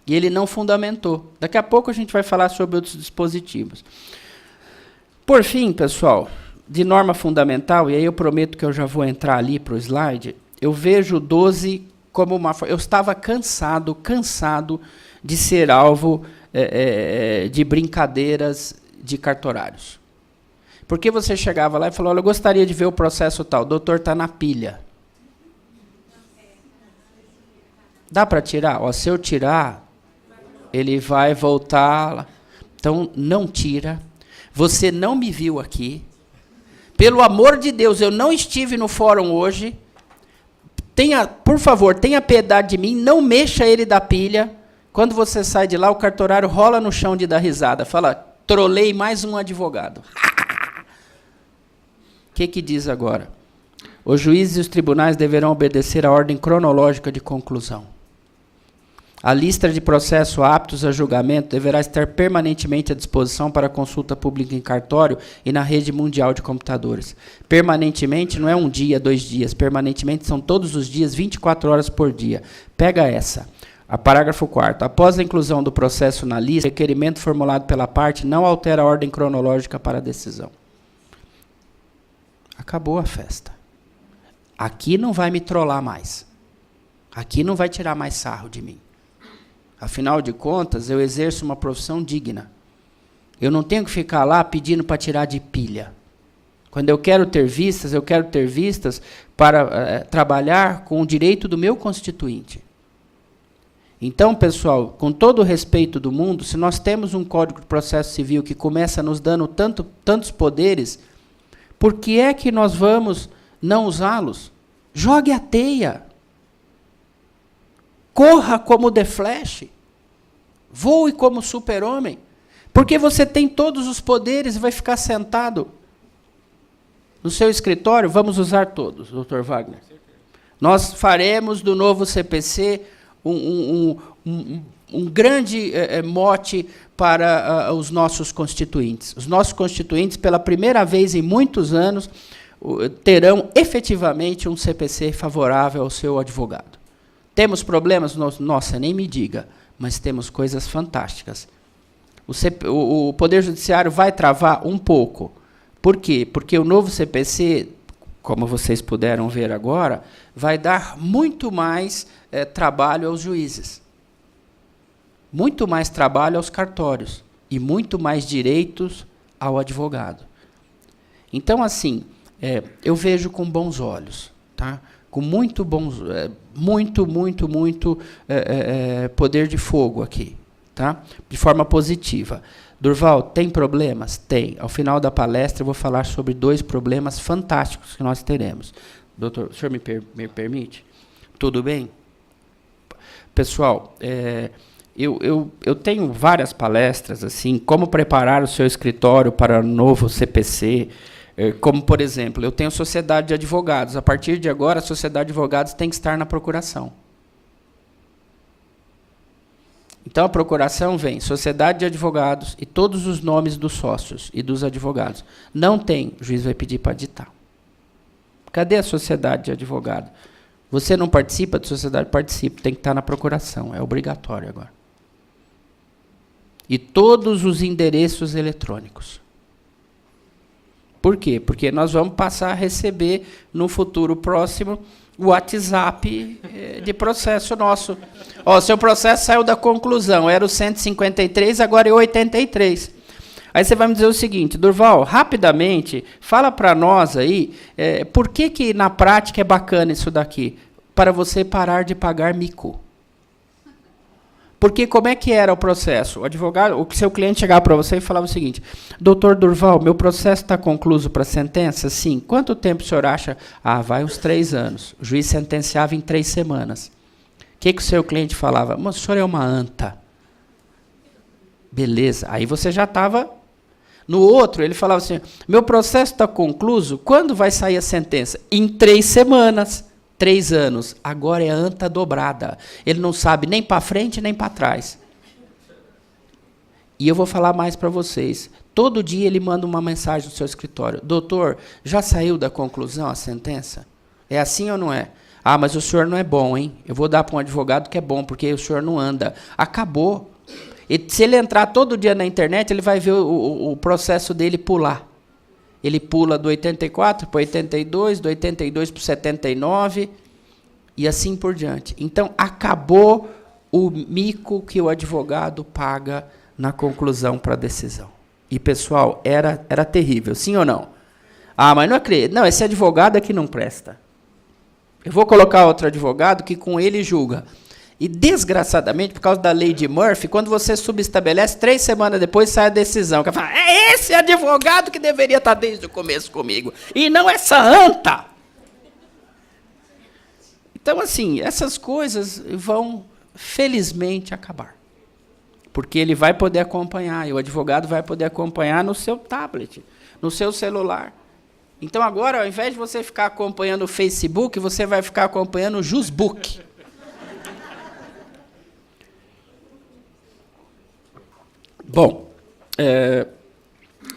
E ele não fundamentou. Daqui a pouco a gente vai falar sobre outros dispositivos. Por fim, pessoal, de norma fundamental, e aí eu prometo que eu já vou entrar ali para o slide, eu vejo o 12 como uma... Eu estava cansado de ser alvo de brincadeiras de cartorários. Porque você chegava lá e falou, olha, eu gostaria de ver o processo tal, o doutor está na pilha. Dá para tirar? Ó, se eu tirar... ele vai voltar. Então, não tira. Você não me viu aqui. Pelo amor de Deus, eu não estive no fórum hoje. Por favor, tenha piedade de mim, não mexa ele da pilha. Quando você sai de lá, o cartorário rola no chão de dar risada. Fala, trolei mais um advogado. O que diz agora? Os juízes e os tribunais deverão obedecer à ordem cronológica de conclusão. A lista de processos aptos a julgamento deverá estar permanentemente à disposição para consulta pública em cartório e na rede mundial de computadores. Permanentemente não é um dia, 2 dias. Permanentemente são todos os dias, 24 horas por dia. Pega essa. A parágrafo 4º. Após a inclusão do processo na lista, o requerimento formulado pela parte não altera a ordem cronológica para a decisão. Acabou a festa. Aqui não vai me trollar mais. Aqui não vai tirar mais sarro de mim. Afinal de contas, eu exerço uma profissão digna. Eu não tenho que ficar lá pedindo para tirar de pilha. Quando eu quero ter vistas para trabalhar com o direito do meu constituinte. Então, pessoal, com todo o respeito do mundo, se nós temos um Código de Processo Civil que começa nos dando tantos poderes, por que é que nós vamos não usá-los? Jogue a teia. Corra como The Flash. Voe como super-homem. Porque você tem todos os poderes e vai ficar sentado no seu escritório. Vamos usar todos, Dr. Wagner. Nós faremos do novo CPC um grande mote para os nossos constituintes. Os nossos constituintes, pela primeira vez em muitos anos, terão efetivamente um CPC favorável ao seu advogado. Temos problemas? Nossa, nem me diga, mas temos coisas fantásticas. O Poder Judiciário vai travar um pouco. Por quê? Porque o novo CPC, como vocês puderam ver agora, vai dar muito mais trabalho aos juízes. Muito mais trabalho aos cartórios. E muito mais direitos ao advogado. Então, assim, eu vejo com bons olhos, tá? Com muito poder de fogo aqui. tá? De forma positiva. Durval, tem problemas? Tem. Ao final da palestra, eu vou falar sobre 2 problemas fantásticos que nós teremos. Doutor, o senhor me permite? Tudo bem? Pessoal, eu tenho várias palestras, assim, como preparar o seu escritório para o novo CPC, como, por exemplo, eu tenho sociedade de advogados. A partir de agora, a sociedade de advogados tem que estar na procuração. Então, a procuração vem sociedade de advogados e todos os nomes dos sócios e dos advogados. Não tem, o juiz vai pedir para ditar. Cadê a sociedade de advogado? Você não participa de sociedade? Participa, tem que estar na procuração, é obrigatório agora. E todos os endereços eletrônicos. Por quê? Porque nós vamos passar a receber, no futuro próximo, o WhatsApp de processo nosso. Ó, seu processo saiu da conclusão, era o 153, agora é o 83. Aí você vai me dizer o seguinte, Durval, rapidamente, fala para nós aí, por que na prática é bacana isso daqui? Para você parar de pagar mico. Porque como é que era o processo? O advogado, o seu cliente chegava para você e falava o seguinte, doutor Durval, meu processo está concluído para sentença? Sim. Quanto tempo o senhor acha? Ah, vai uns 3 anos. O juiz sentenciava em 3 semanas. O que o seu cliente falava? Mas o senhor é uma anta. Beleza. Aí você já estava... No outro, ele falava assim, meu processo está concluído, quando vai sair a sentença? Em 3 semanas. 3 anos, agora é anta dobrada. Ele não sabe nem para frente, nem para trás. E eu vou falar mais para vocês. Todo dia ele manda uma mensagem no seu escritório. Doutor, já saiu da conclusão a sentença? É assim ou não é? Ah, mas o senhor não é bom, hein? Eu vou dar para um advogado que é bom, porque o senhor não anda. Acabou. E se ele entrar todo dia na internet, ele vai ver o processo dele pular. Ele pula do 84 para o 82, do 82 para o 79, e assim por diante. Então, acabou o mico que o advogado paga na conclusão para a decisão. E, pessoal, era terrível, sim ou não? Ah, mas não acredito. Não, esse advogado aqui não presta. Eu vou colocar outro advogado que com ele julga. E, desgraçadamente, por causa da lei de Murphy, quando você subestabelece, 3 semanas depois sai a decisão. Que fala, é esse advogado que deveria estar desde o começo comigo, e não essa anta. Então, assim, essas coisas vão, felizmente, acabar. Porque ele vai poder acompanhar, e o advogado vai poder acompanhar no seu tablet, no seu celular. Então, agora, ao invés de você ficar acompanhando o Facebook, você vai ficar acompanhando o Jusbook. Bom,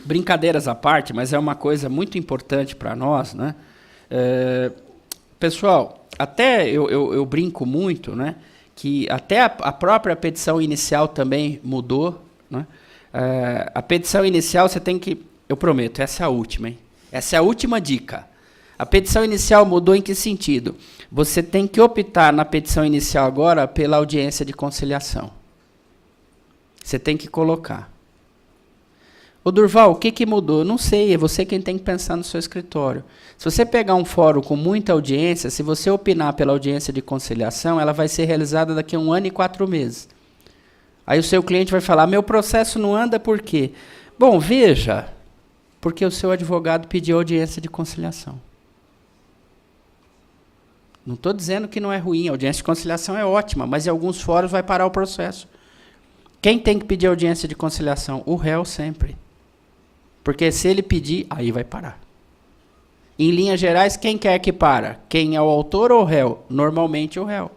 brincadeiras à parte, mas é uma coisa muito importante para nós, né? Pessoal, até eu brinco muito, né? Que até a própria petição inicial também mudou, né? A petição inicial você tem que... Eu prometo, essa é a última, hein? Essa é a última dica. A petição inicial mudou em que sentido? Você tem que optar na petição inicial agora pela audiência de conciliação. Você tem que colocar. Ô Durval, o que mudou? Não sei, é você quem tem que pensar no seu escritório. Se você pegar um fórum com muita audiência, se você opinar pela audiência de conciliação, ela vai ser realizada daqui a 1 ano e 4 meses. Aí o seu cliente vai falar, meu processo não anda por quê? Bom, veja, porque o seu advogado pediu audiência de conciliação. Não estou dizendo que não é ruim, a audiência de conciliação é ótima, mas em alguns fóruns vai parar o processo. Quem tem que pedir audiência de conciliação? O réu sempre. Porque se ele pedir, aí vai parar. Em linhas gerais, quem quer que para? Quem é o autor ou o réu? Normalmente o réu.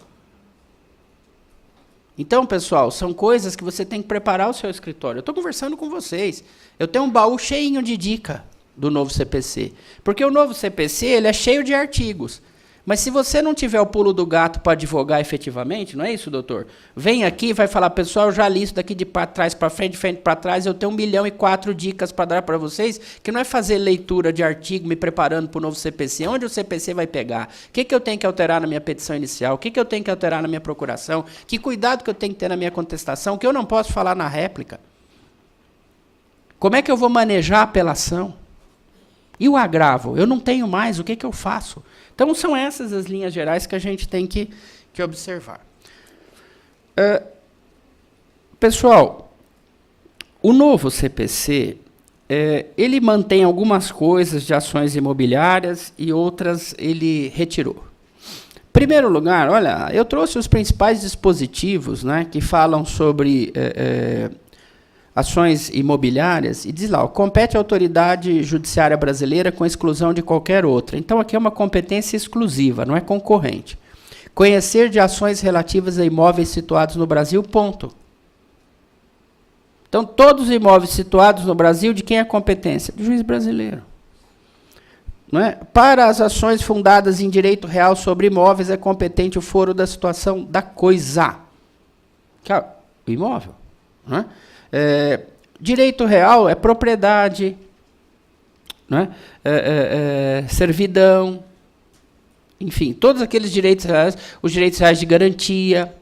Então, pessoal, são coisas que você tem que preparar o seu escritório. Eu estou conversando com vocês. Eu tenho um baú cheinho de dica do novo CPC. Porque o novo CPC ele é cheio de artigos. Mas se você não tiver o pulo do gato para advogar efetivamente, não é isso, doutor? Vem aqui e vai falar, pessoal, eu já li isso daqui de trás para frente, de frente para trás, eu tenho 1 milhão e 4 dicas para dar para vocês, que não é fazer leitura de artigo, me preparando para o novo CPC. Onde o CPC vai pegar? O que eu tenho que alterar na minha petição inicial? O que eu tenho que alterar na minha procuração? Que cuidado que eu tenho que ter na minha contestação? Que eu não posso falar na réplica? Como é que eu vou manejar a apelação? E o agravo? Eu não tenho mais, o que eu faço? Então, são essas as linhas gerais que a gente tem que observar. Pessoal, o novo CPC, ele mantém algumas coisas de ações imobiliárias e outras ele retirou. Em primeiro lugar, olha, eu trouxe os principais dispositivos, né, que falam sobre ações imobiliárias, e diz lá, compete à autoridade judiciária brasileira com exclusão de qualquer outra. Então, aqui é uma competência exclusiva, não é concorrente. Conhecer de ações relativas a imóveis situados no Brasil, ponto. Então, todos os imóveis situados no Brasil, de quem é a competência? Do juiz brasileiro. Não é? Para as ações fundadas em direito real sobre imóveis, é competente o foro da situação da coisa. Que é o imóvel. Não é? Direito real é propriedade, não é? Servidão, enfim, todos aqueles direitos reais, os direitos reais de garantia,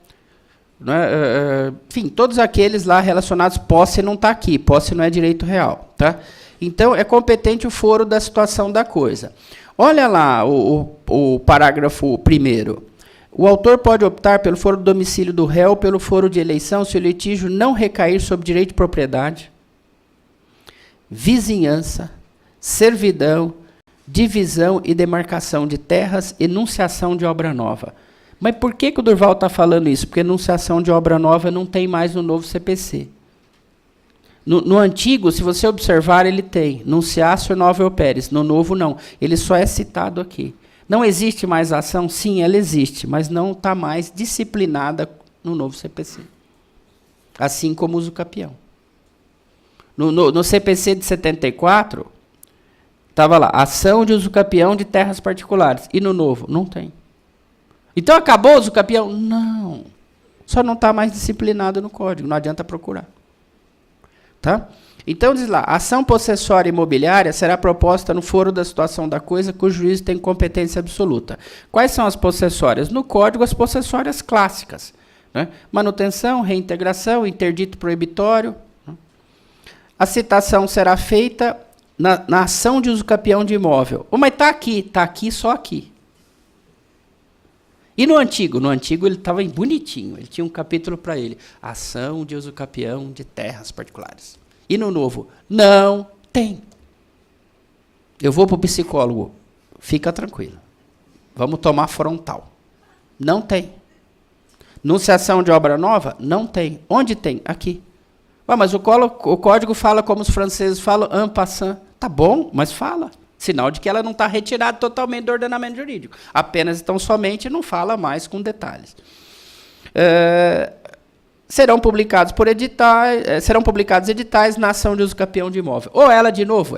não é? Enfim, todos aqueles lá relacionados, posse não está aqui, posse não é direito real. Tá? Então, é competente o foro da situação da coisa. Olha lá o parágrafo 1º. O autor pode optar pelo foro do domicílio do réu, pelo foro de eleição, se o litígio não recair sobre direito de propriedade, vizinhança, servidão, divisão e demarcação de terras, enunciação de obra nova. Mas por que o Durval está falando isso? Porque enunciação de obra nova não tem mais no novo CPC. No antigo, se você observar, ele tem nunciatio novel peris. No novo, não. Ele só é citado aqui. Não existe mais ação? Sim, ela existe, mas não está mais disciplinada no novo CPC. Assim como o usucapião. No CPC de 74, estava lá, ação de usucapião de terras particulares. E no novo? Não tem. Então acabou o usucapião? Não. Só não está mais disciplinado no código, não adianta procurar. Tá? Então, diz lá, a ação possessória imobiliária será proposta no foro da situação da coisa cujo juiz tem competência absoluta. Quais são as possessórias? No código, as possessórias clássicas. Né? Manutenção, reintegração, interdito proibitório. Né? A citação será feita na ação de usucapião de imóvel. Oh, mas está aqui, só aqui. E no antigo? No antigo ele estava bonitinho, ele tinha um capítulo para ele. Ação de usucapião de terras particulares. E no novo? Não tem. Eu vou para o psicólogo. Fica tranquilo. Vamos tomar frontal. Não tem. Nunciação de obra nova? Não tem. Onde tem? Aqui. Mas o código fala como os franceses falam, en passant. Tá bom, mas fala. Sinal de que ela não está retirada totalmente do ordenamento jurídico. Apenas, então, somente não fala mais com detalhes. Serão publicados editais na ação de usucapião de imóvel. Ou ela de novo,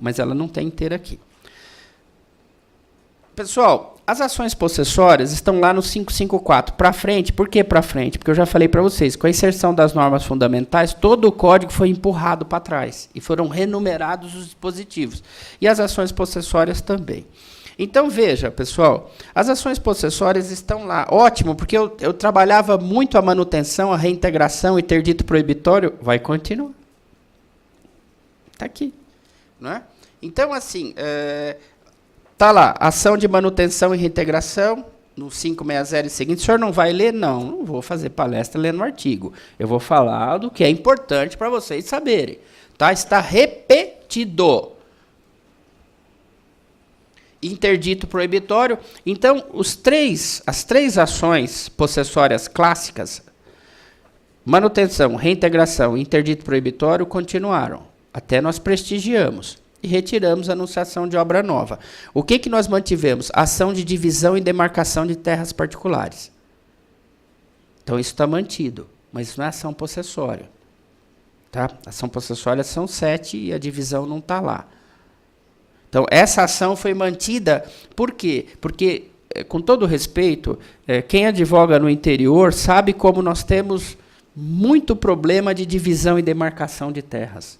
mas ela não tem inteira aqui. Pessoal, as ações possessórias estão lá no 554. Para frente, por que para frente? Porque eu já falei para vocês, com a inserção das normas fundamentais, todo o código foi empurrado para trás e foram renumerados os dispositivos. E as ações possessórias também. Então, veja, pessoal, as ações possessórias estão lá. Ótimo, porque eu trabalhava muito a manutenção, a reintegração e interdito proibitório. Vai continuar. Está aqui. Não é? Então, assim, está lá, ação de manutenção e reintegração, no 560 e seguinte. O senhor não vai ler? Não vou fazer palestra lendo o artigo. Eu vou falar do que é importante para vocês saberem. Tá? Está repetido. Interdito proibitório. Então, as três ações possessórias clássicas, manutenção, reintegração e interdito proibitório, continuaram. Até nós prestigiamos e retiramos a anunciação de obra nova. O que nós mantivemos? Ação de divisão e demarcação de terras particulares. Então, isso está mantido, mas isso não é ação possessória. Tá? Ação possessória são 7 e a divisão não está lá. Então, essa ação foi mantida, por quê? Porque, com todo respeito, quem advoga no interior sabe como nós temos muito problema de divisão e demarcação de terras.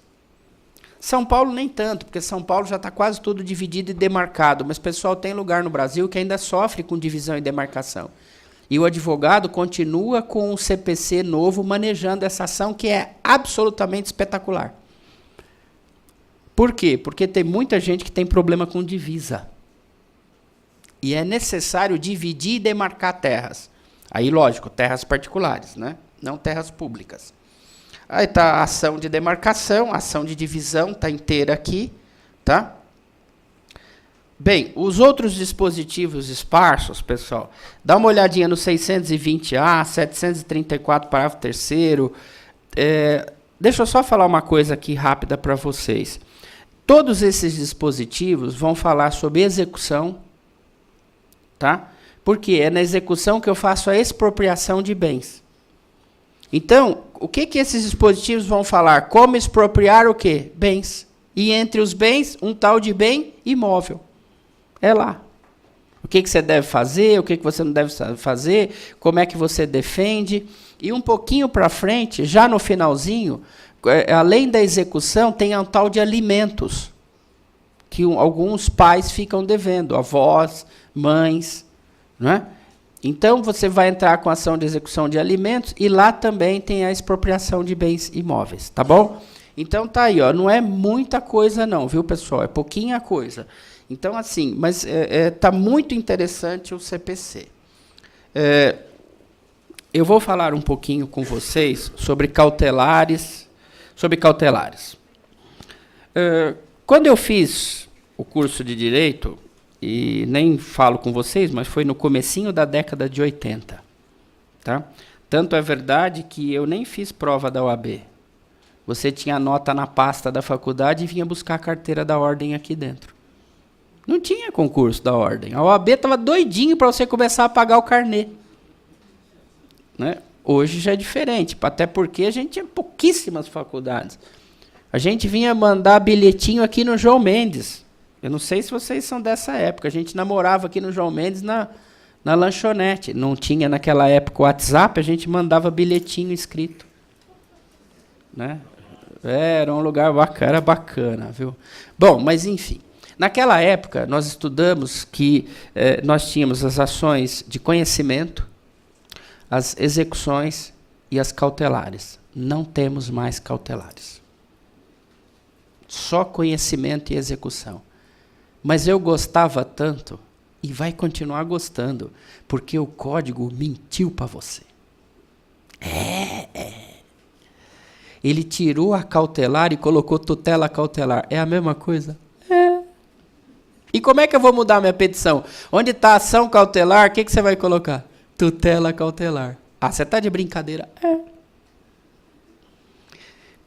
São Paulo nem tanto, porque São Paulo já está quase tudo dividido e demarcado, mas, pessoal, tem lugar no Brasil que ainda sofre com divisão e demarcação. E o advogado continua com o CPC novo manejando essa ação que é absolutamente espetacular. Por quê? Porque tem muita gente que tem problema com divisa. E é necessário dividir e demarcar terras. Aí, lógico, terras particulares, né? Não terras públicas. Aí está a ação de demarcação, a ação de divisão está inteira aqui, tá? Bem, os outros dispositivos esparsos, pessoal, dá uma olhadinha no 620A, 734, parágrafo 3º. Deixa eu só falar uma coisa aqui rápida para vocês. Todos esses dispositivos vão falar sobre execução, tá? Porque é na execução que eu faço a expropriação de bens. Então, o que esses dispositivos vão falar? Como expropriar o quê? Bens. E entre os bens, um tal de bem imóvel. É lá. O que você deve fazer, o que você não deve fazer, como é que você defende. E um pouquinho para frente, já no finalzinho, além da execução, tem um tal de alimentos, que alguns pais ficam devendo, avós, mães, não é? Então, você vai entrar com a ação de execução de alimentos e lá também tem a expropriação de bens imóveis, tá bom? Então, tá aí, ó, não é muita coisa não, viu, pessoal? É pouquinha coisa. Então, assim, mas tá muito interessante o CPC. Eu vou falar um pouquinho com vocês sobre cautelares. Quando eu fiz o curso de Direito, e nem falo com vocês, mas foi no comecinho da década de 80. Tá? Tanto é verdade que eu nem fiz prova da OAB. Você tinha nota na pasta da faculdade e vinha buscar a carteira da ordem aqui dentro. Não tinha concurso da ordem. A OAB estava doidinho para você começar a pagar o carnê. Né? Hoje já é diferente, até porque a gente tinha pouquíssimas faculdades. A gente vinha mandar bilhetinho aqui no João Mendes. Eu não sei se vocês são dessa época. A gente namorava aqui no João Mendes na lanchonete. Não tinha naquela época o WhatsApp, a gente mandava bilhetinho escrito. Né? Era um lugar bacana, era bacana, viu? Bom, mas enfim. Naquela época, nós estudamos que nós tínhamos as ações de conhecimento, as execuções e as cautelares. Não temos mais cautelares. Só conhecimento e execução. Mas eu gostava tanto, e vai continuar gostando, porque o código mentiu para você. Ele tirou a cautelar e colocou tutela cautelar. É a mesma coisa? E como é que eu vou mudar minha petição? Onde está a ação cautelar, o que você vai colocar? Tutela cautelar. Ah, você está de brincadeira?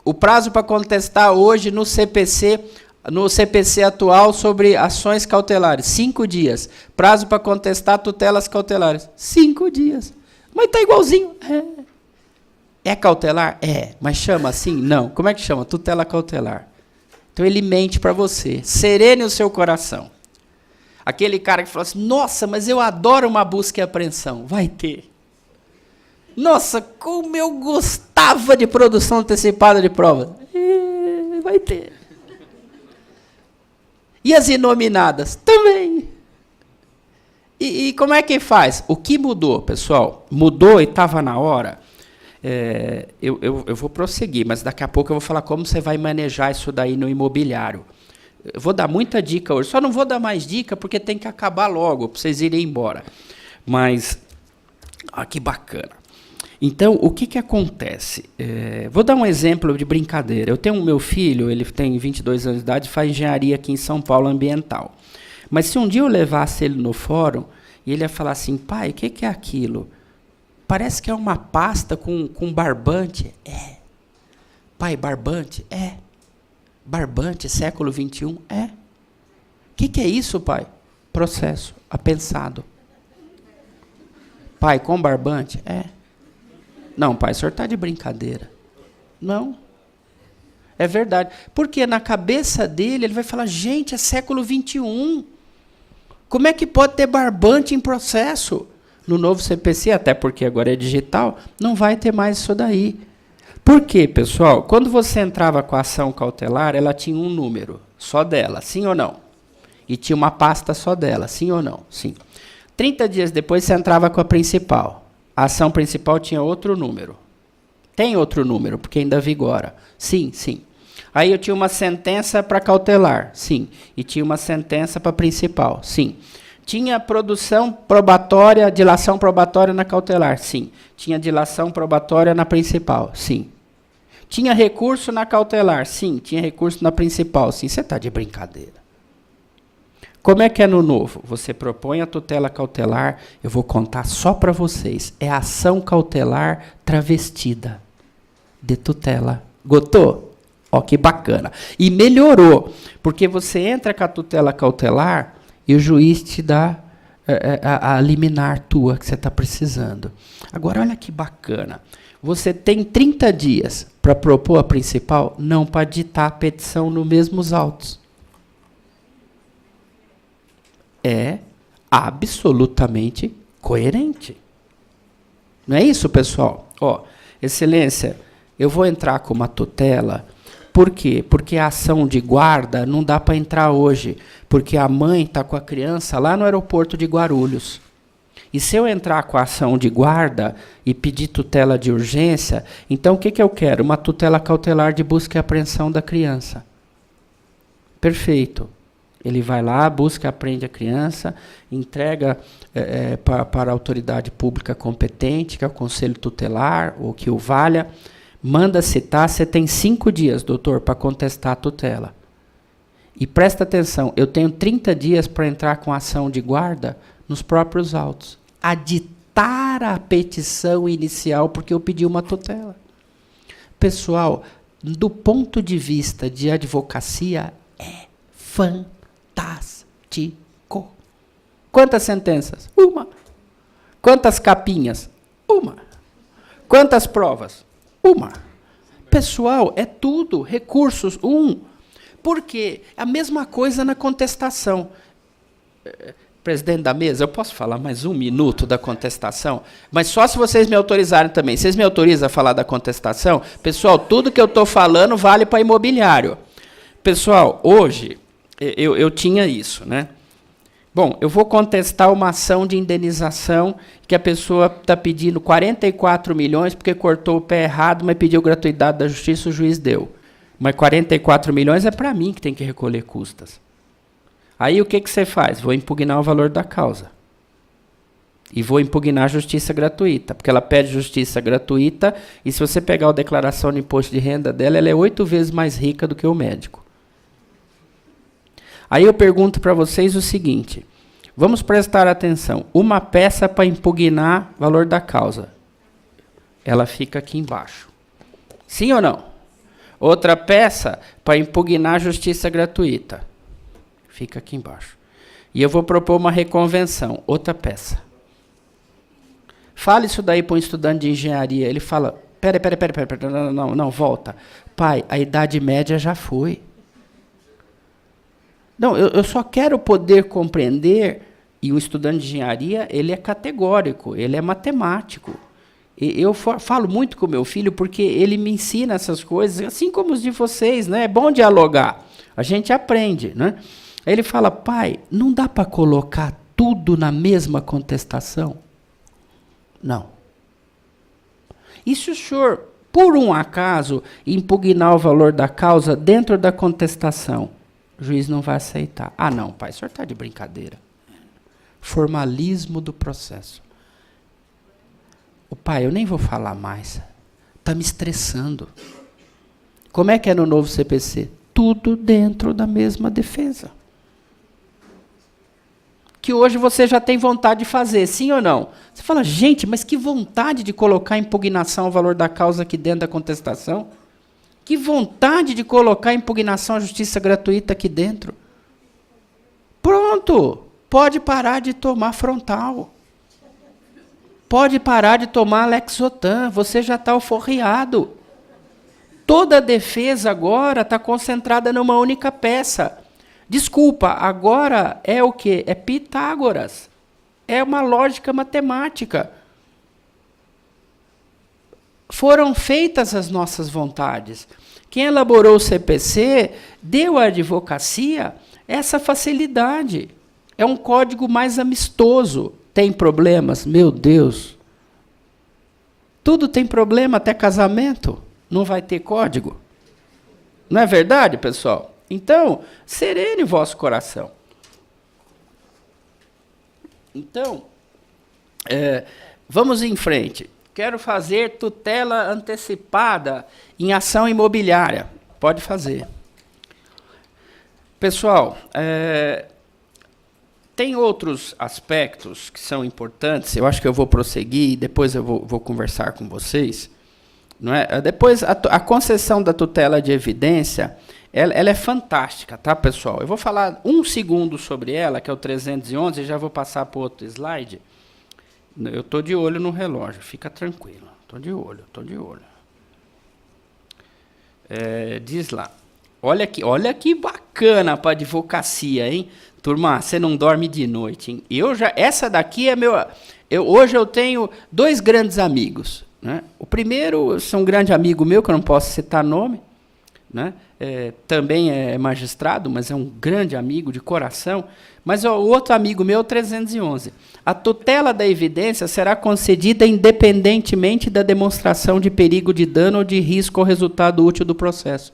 O prazo para contestar hoje no CPC atual sobre ações cautelares, 5 dias. Prazo para contestar tutelas cautelares, 5 dias. Mas está igualzinho. É cautelar? Mas chama assim? Não. Como é que chama? Tutela cautelar. Então ele mente para você. Serene o seu coração. Aquele cara que fala assim, nossa, mas eu adoro uma busca e apreensão. Vai ter. Nossa, como eu gostava de produção antecipada de prova. Vai ter. E as inominadas? Também. E como é que faz? O que mudou, pessoal? Mudou e estava na hora. Eu vou prosseguir, mas daqui a pouco eu vou falar como você vai manejar isso daí no imobiliário. Eu vou dar muita dica hoje. Só não vou dar mais dica porque tem que acabar logo, para vocês irem embora. Mas, que bacana. Então, o que acontece? Vou dar um exemplo de brincadeira. Eu tenho meu filho, ele tem 22 anos de idade, faz engenharia aqui em São Paulo ambiental. Mas se um dia eu levasse ele no fórum, e ele ia falar assim, pai, o que é aquilo? Parece que é uma pasta com barbante. Pai, barbante? Barbante, século XXI? O que é isso, pai? Processo, apensado. Pai, com barbante? Não, pai, o senhor está de brincadeira. Não. É verdade. Porque na cabeça dele, ele vai falar, gente, é século XXI. Como é que pode ter barbante em processo? No novo CPC, até porque agora é digital, não vai ter mais isso daí. Por quê, pessoal? Quando você entrava com a ação cautelar, ela tinha um número só dela, sim ou não? E tinha uma pasta só dela, sim ou não? Sim. 30 dias depois, você entrava com a principal. A ação principal tinha outro número. Tem outro número, porque ainda vigora. Sim, sim. Aí eu tinha uma sentença para cautelar, sim. E tinha uma sentença para principal, sim. Tinha produção probatória, dilação probatória na cautelar, sim. Tinha dilação probatória na principal, sim. Tinha recurso na cautelar? Sim. Tinha recurso na principal? Sim. Você está de brincadeira. Como é que é no novo? Você propõe a tutela cautelar, eu vou contar só para vocês. É ação cautelar travestida de tutela. Gostou? Ó, que bacana. E melhorou, porque você entra com a tutela cautelar e o juiz te dá a liminar tua que você está precisando. Agora, olha que bacana. Você tem 30 dias para propor a principal, não para ditar a petição nos mesmos autos. É absolutamente coerente. Não é isso, pessoal? Ó, Excelência, eu vou entrar com uma tutela. Por quê? Porque a ação de guarda não dá para entrar hoje, porque a mãe está com a criança lá no aeroporto de Guarulhos. E se eu entrar com a ação de guarda e pedir tutela de urgência, então o que eu quero? Uma tutela cautelar de busca e apreensão da criança. Perfeito. Ele vai lá, busca e apreende a criança, entrega para a autoridade pública competente, que é o conselho tutelar, ou que o valha, manda citar, você tem 5 dias, doutor, para contestar a tutela. E presta atenção, eu tenho 30 dias para entrar com ação de guarda nos próprios autos. Aditar a petição inicial, porque eu pedi uma tutela. Pessoal, do ponto de vista de advocacia, é fantástico. Quantas sentenças? Uma. Quantas capinhas? Uma. Quantas provas? Uma. Pessoal, é tudo. Recursos, um. Por quê? A mesma coisa na contestação. Presidente da mesa, eu posso falar mais 1 minuto da contestação? Mas só se vocês me autorizarem também. Vocês me autorizam a falar da contestação? Pessoal, tudo que eu estou falando vale para imobiliário. Pessoal, hoje, eu tinha isso, né? Bom, eu vou contestar uma ação de indenização que a pessoa está pedindo 44 milhões porque cortou o pé errado, mas pediu gratuidade da justiça, o juiz deu. Mas 44 milhões é para mim que tem que recolher custas. Aí o que você faz? Vou impugnar o valor da causa. E vou impugnar a justiça gratuita, porque ela pede justiça gratuita, e se você pegar a declaração de imposto de renda dela, ela é 8 vezes mais rica do que o médico. Aí eu pergunto para vocês o seguinte, vamos prestar atenção, uma peça para impugnar o valor da causa, ela fica aqui embaixo. Sim ou não? Outra peça para impugnar a justiça gratuita, fica aqui embaixo. E eu vou propor uma reconvenção, outra peça. Fala isso daí para um estudante de engenharia, ele fala, pera, não, volta. Pai, a idade média já foi. Não, eu só quero poder compreender, e o estudante de engenharia, ele é categórico, ele é matemático. Eu falo muito com o meu filho, porque ele me ensina essas coisas, assim como os de vocês, né? É bom dialogar, a gente aprende, né? Aí ele fala, pai, não dá para colocar tudo na mesma contestação? Não. E se o senhor, por um acaso, impugnar o valor da causa dentro da contestação, o juiz não vai aceitar. Ah, não, pai, o senhor está de brincadeira. Formalismo do processo. O pai, eu nem vou falar mais. Está me estressando. Como é que é no novo CPC? Tudo dentro da mesma defesa. Que hoje você já tem vontade de fazer, sim ou não? Você fala, gente, mas que vontade de colocar impugnação ao valor da causa aqui dentro da contestação? Que vontade de colocar impugnação à justiça gratuita aqui dentro? Pronto! Pode parar de tomar frontal. Pode parar de tomar Lexotan. Você já está alforriado. Toda a defesa agora está concentrada numa única peça. Desculpa, agora é o quê? É Pitágoras. É uma lógica matemática. Foram feitas as nossas vontades. Quem elaborou o CPC deu à advocacia essa facilidade. É um código mais amistoso. Tem problemas? Meu Deus. Tudo tem problema, até casamento. Não vai ter código. Não é verdade, pessoal? Então, serene o vosso coração. Então, vamos em frente. Quero fazer tutela antecipada em ação imobiliária. Pode fazer. Pessoal, tem outros aspectos que são importantes. Eu acho que eu vou prosseguir e depois eu vou conversar com vocês. Não é? Depois, a concessão da tutela de evidência, ela é fantástica, tá, pessoal? Eu vou falar 1 segundo sobre ela, que é o 311, e já vou passar para o outro slide. Eu estou de olho no relógio, fica tranquilo. Estou de olho. Diz lá. Olha que bacana para advocacia, hein? Turma, você não dorme de noite, hein? Essa daqui é meu... Hoje eu tenho 2 grandes amigos. Né? O primeiro é um grande amigo meu, que eu não posso citar nome, né? Também é magistrado, mas é um grande amigo de coração. Mas o outro amigo meu é o 311. A tutela da evidência será concedida independentemente da demonstração de perigo de dano ou de risco ao resultado útil do processo.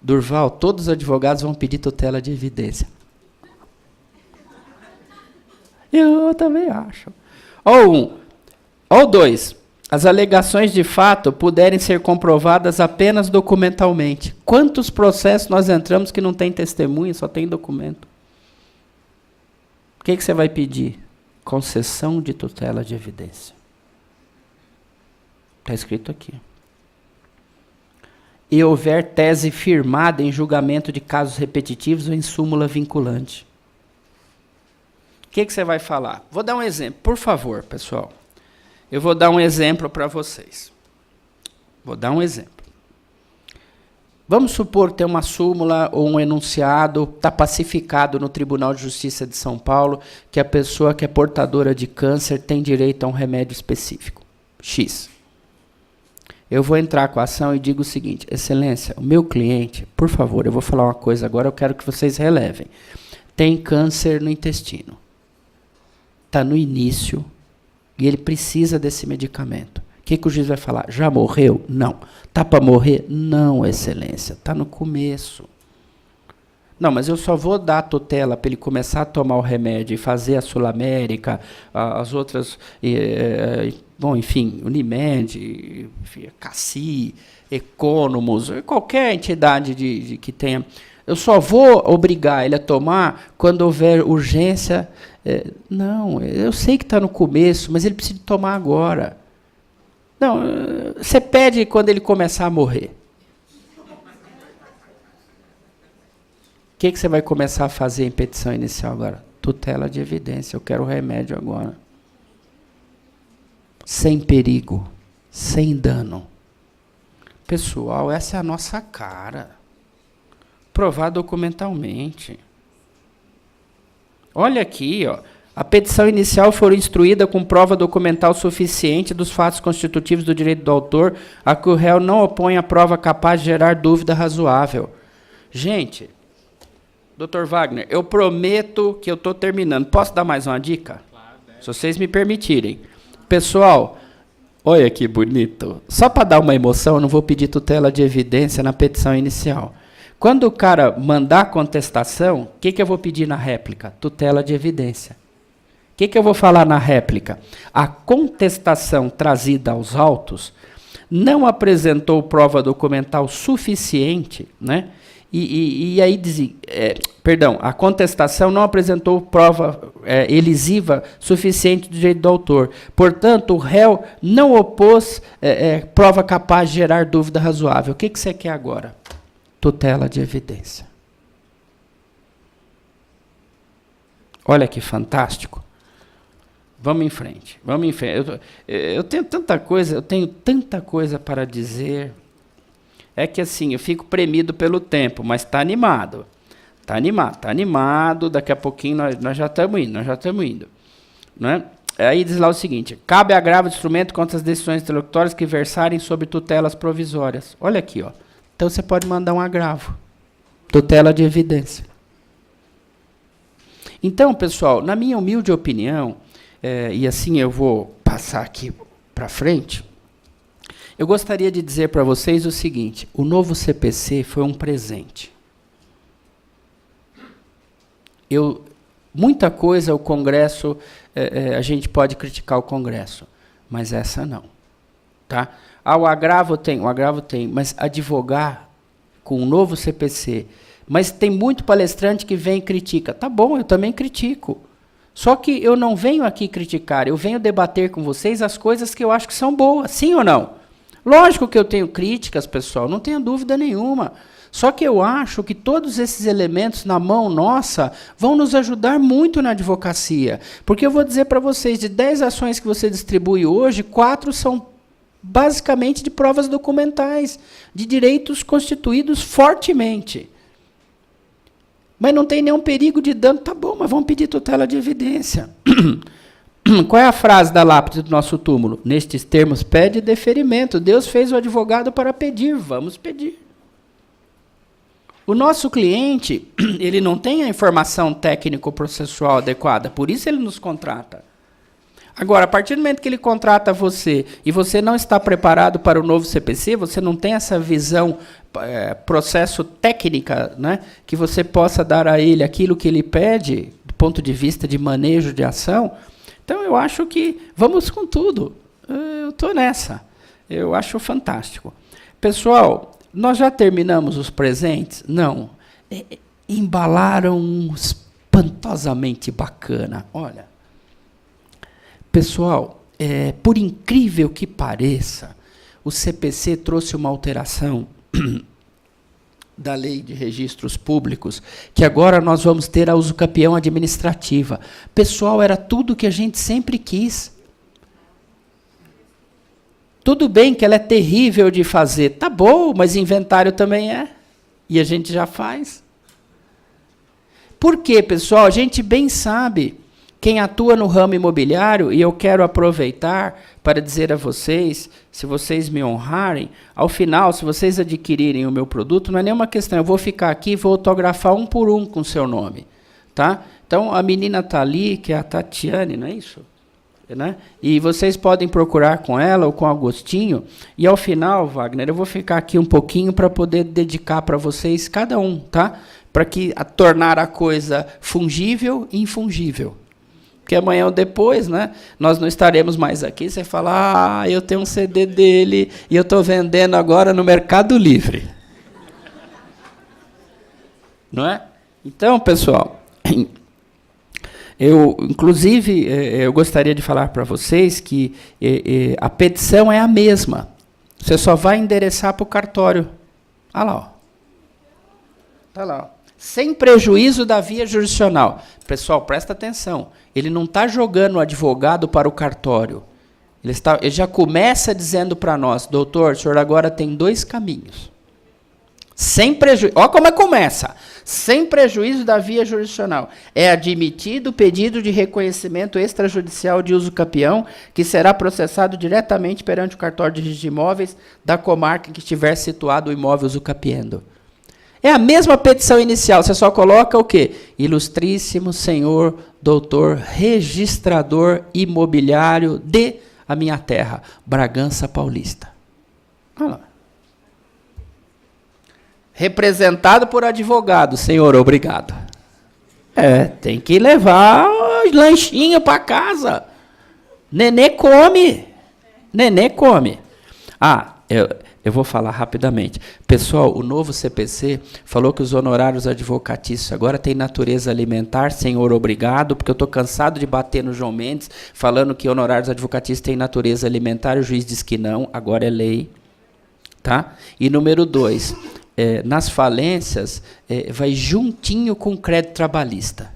Durval, todos os advogados vão pedir tutela de evidência. Eu também acho. Ou 2. As alegações de fato puderem ser comprovadas apenas documentalmente. Quantos processos nós entramos que não tem testemunha, só tem documento? O que você vai pedir? Concessão de tutela de evidência. Está escrito aqui. E houver tese firmada em julgamento de casos repetitivos ou em súmula vinculante. O que você vai falar? Vou dar um exemplo, por favor, pessoal. Eu vou dar um exemplo para vocês. Vamos supor que tem uma súmula ou um enunciado, está pacificado no Tribunal de Justiça de São Paulo, que a pessoa que é portadora de câncer tem direito a um remédio específico, X. Eu vou entrar com a ação e digo o seguinte: Excelência, o meu cliente, por favor, eu vou falar uma coisa agora, eu quero que vocês relevem. Tem câncer no intestino. Está no início e ele precisa desse medicamento. O que o juiz vai falar? Já morreu? Não. Está para morrer? Não, Excelência. Está no começo. Não, mas eu só vou dar a tutela para ele começar a tomar o remédio e fazer a Sul-América, as outras, bom, enfim, Unimed, Cassi, Economus, qualquer entidade que tenha. Eu só vou obrigar ele a tomar quando houver urgência. Não, eu sei que está no começo, mas ele precisa tomar agora. Não, você pede quando ele começar a morrer. O que você vai começar a fazer em petição inicial agora? Tutela de evidência, eu quero o remédio agora. Sem perigo, sem dano. Pessoal, essa é a nossa cara. Provar documentalmente. Olha aqui, ó. A petição inicial for instruída com prova documental suficiente dos fatos constitutivos do direito do autor, a que o réu não opõe a prova capaz de gerar dúvida razoável. Gente, Dr. Wagner, eu prometo que eu estou terminando. Posso dar mais uma dica? Claro, se vocês me permitirem. Pessoal, olha que bonito. Só para dar uma emoção, eu não vou pedir tutela de evidência na petição inicial. Quando o cara mandar a contestação, o que eu vou pedir na réplica? Tutela de evidência. O que eu vou falar na réplica? A contestação trazida aos autos não apresentou prova documental suficiente, né? E aí dizem, perdão, a contestação não apresentou prova elisiva suficiente do direito do autor. Portanto, o réu não opôs prova capaz de gerar dúvida razoável. O que você quer agora? Tutela de evidência. Olha que fantástico. Vamos em frente. Eu tenho tanta coisa para dizer. É que assim, eu fico premido pelo tempo, mas está animado. Está animado, daqui a pouquinho nós já estamos indo. Né? Aí diz lá o seguinte: cabe agravo de instrumento contra as decisões interlocutórias que versarem sobre tutelas provisórias. Olha aqui, ó. Então você pode mandar um agravo. Tutela de evidência. Então, pessoal, na minha humilde opinião, e assim eu vou passar aqui para frente, eu gostaria de dizer para vocês o seguinte: o novo CPC foi um presente. Muita coisa o Congresso, a gente pode criticar o Congresso, mas essa não. Tá? Ah, o agravo tem, mas advogar com um novo CPC, mas tem muito palestrante que vem e critica. Tá bom, eu também critico. Só que eu não venho aqui criticar, eu venho debater com vocês as coisas que eu acho que são boas, sim ou não? Lógico que eu tenho críticas, pessoal, não tenho dúvida nenhuma. Só que eu acho que todos esses elementos na mão nossa vão nos ajudar muito na advocacia. Porque eu vou dizer para vocês, de 10 ações que você distribui hoje, 4 são basicamente de provas documentais, de direitos constituídos fortemente. Mas não tem nenhum perigo de dano. Tá bom, mas vamos pedir tutela de evidência. Qual é a frase da lápide do nosso túmulo? Nestes termos, pede deferimento. Deus fez o advogado para pedir, vamos pedir. O nosso cliente, ele não tem a informação técnico-processual adequada, por isso ele nos contrata. Agora, a partir do momento que ele contrata você e você não está preparado para o novo CPC, você não tem essa visão, processo técnica, né, que você possa dar a ele aquilo que ele pede, do ponto de vista de manejo de ação, então eu acho que vamos com tudo. Eu estou nessa. Eu acho fantástico. Pessoal, nós já terminamos os presentes? Não. Embalaram espantosamente bacana. Olha. Pessoal, por incrível que pareça, o CPC trouxe uma alteração da Lei de Registros Públicos, que agora nós vamos ter a usucapião administrativa. Pessoal, era tudo que a gente sempre quis. Tudo bem que ela é terrível de fazer. Tá bom, mas inventário também é. E a gente já faz. Por quê, pessoal? A gente bem sabe, quem atua no ramo imobiliário, e eu quero aproveitar para dizer a vocês, se vocês me honrarem, ao final, se vocês adquirirem o meu produto, não é nenhuma questão, eu vou ficar aqui e vou autografar um por um com o seu nome. Tá? Então, a menina está ali, que é a Tatiane, não é isso? Né? E vocês podem procurar com ela ou com o Agostinho, e ao final, Wagner, eu vou ficar aqui um pouquinho para poder dedicar para vocês, cada um, tá? Para tornar a coisa fungível e infungível. Porque amanhã ou depois, né, nós não estaremos mais aqui, você fala, eu tenho um CD dele e eu estou vendendo agora no Mercado Livre. Não é? Então, pessoal, inclusive, eu gostaria de falar para vocês que a petição é a mesma. Você só vai endereçar para o cartório. Olha lá. Está lá. Ó. Sem prejuízo da via jurisdicional. Pessoal, presta atenção. Ele não está jogando o advogado para o cartório. Ele já começa dizendo para nós, doutor, o senhor agora tem 2 caminhos. Sem prejuízo. Olha como começa. Sem prejuízo da via jurisdicional. É admitido o pedido de reconhecimento extrajudicial de usucapião, que será processado diretamente perante o cartório de registro de imóveis da comarca em que estiver situado o imóvel usucapiendo. É a mesma petição inicial, você só coloca o quê? Ilustríssimo senhor doutor registrador imobiliário de a minha terra, Bragança Paulista. Olha lá. Representado por advogado, senhor, obrigado. Tem que levar lanchinho para casa. Nenê come. Nenê come. Eu vou falar rapidamente. Pessoal, o novo CPC falou que os honorários advocatícios agora têm natureza alimentar, senhor, obrigado, porque eu estou cansado de bater no João Mendes, falando que honorários advocatícios têm natureza alimentar, o juiz diz que não, agora é lei. Tá? E número 2, nas falências, vai juntinho com o crédito trabalhista.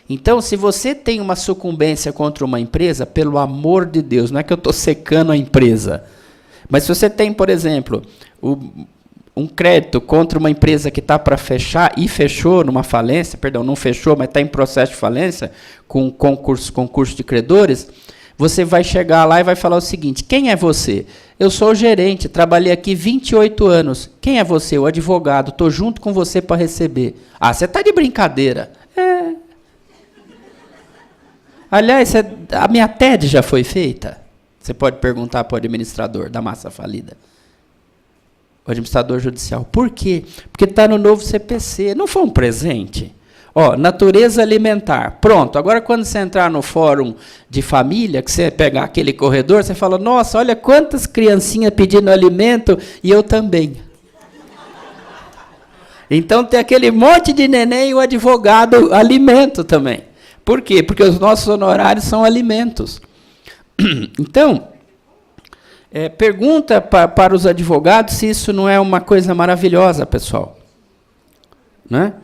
Então, se você tem uma sucumbência contra uma empresa, pelo amor de Deus, não é que eu estou secando a empresa, mas se você tem, por exemplo, um crédito contra uma empresa que está para fechar e fechou numa falência, perdão, não fechou, mas está em processo de falência, com concurso de credores, você vai chegar lá e vai falar o seguinte, quem é você? Eu sou o gerente, trabalhei aqui 28 anos. Quem é você? O advogado, estou junto com você para receber. Você está de brincadeira. Aliás, a minha TED já foi feita? Você pode perguntar para o administrador da massa falida. O administrador judicial. Por quê? Porque está no novo CPC. Não foi um presente? Ó, natureza alimentar. Pronto. Agora, quando você entrar no fórum de família, que você pegar aquele corredor, você fala, nossa, olha quantas criancinhas pedindo alimento e eu também. Então, tem aquele monte de neném e o advogado alimento também. Por quê? Porque os nossos honorários são alimentos. Então, pergunta para os advogados se isso não é uma coisa maravilhosa, pessoal. Né?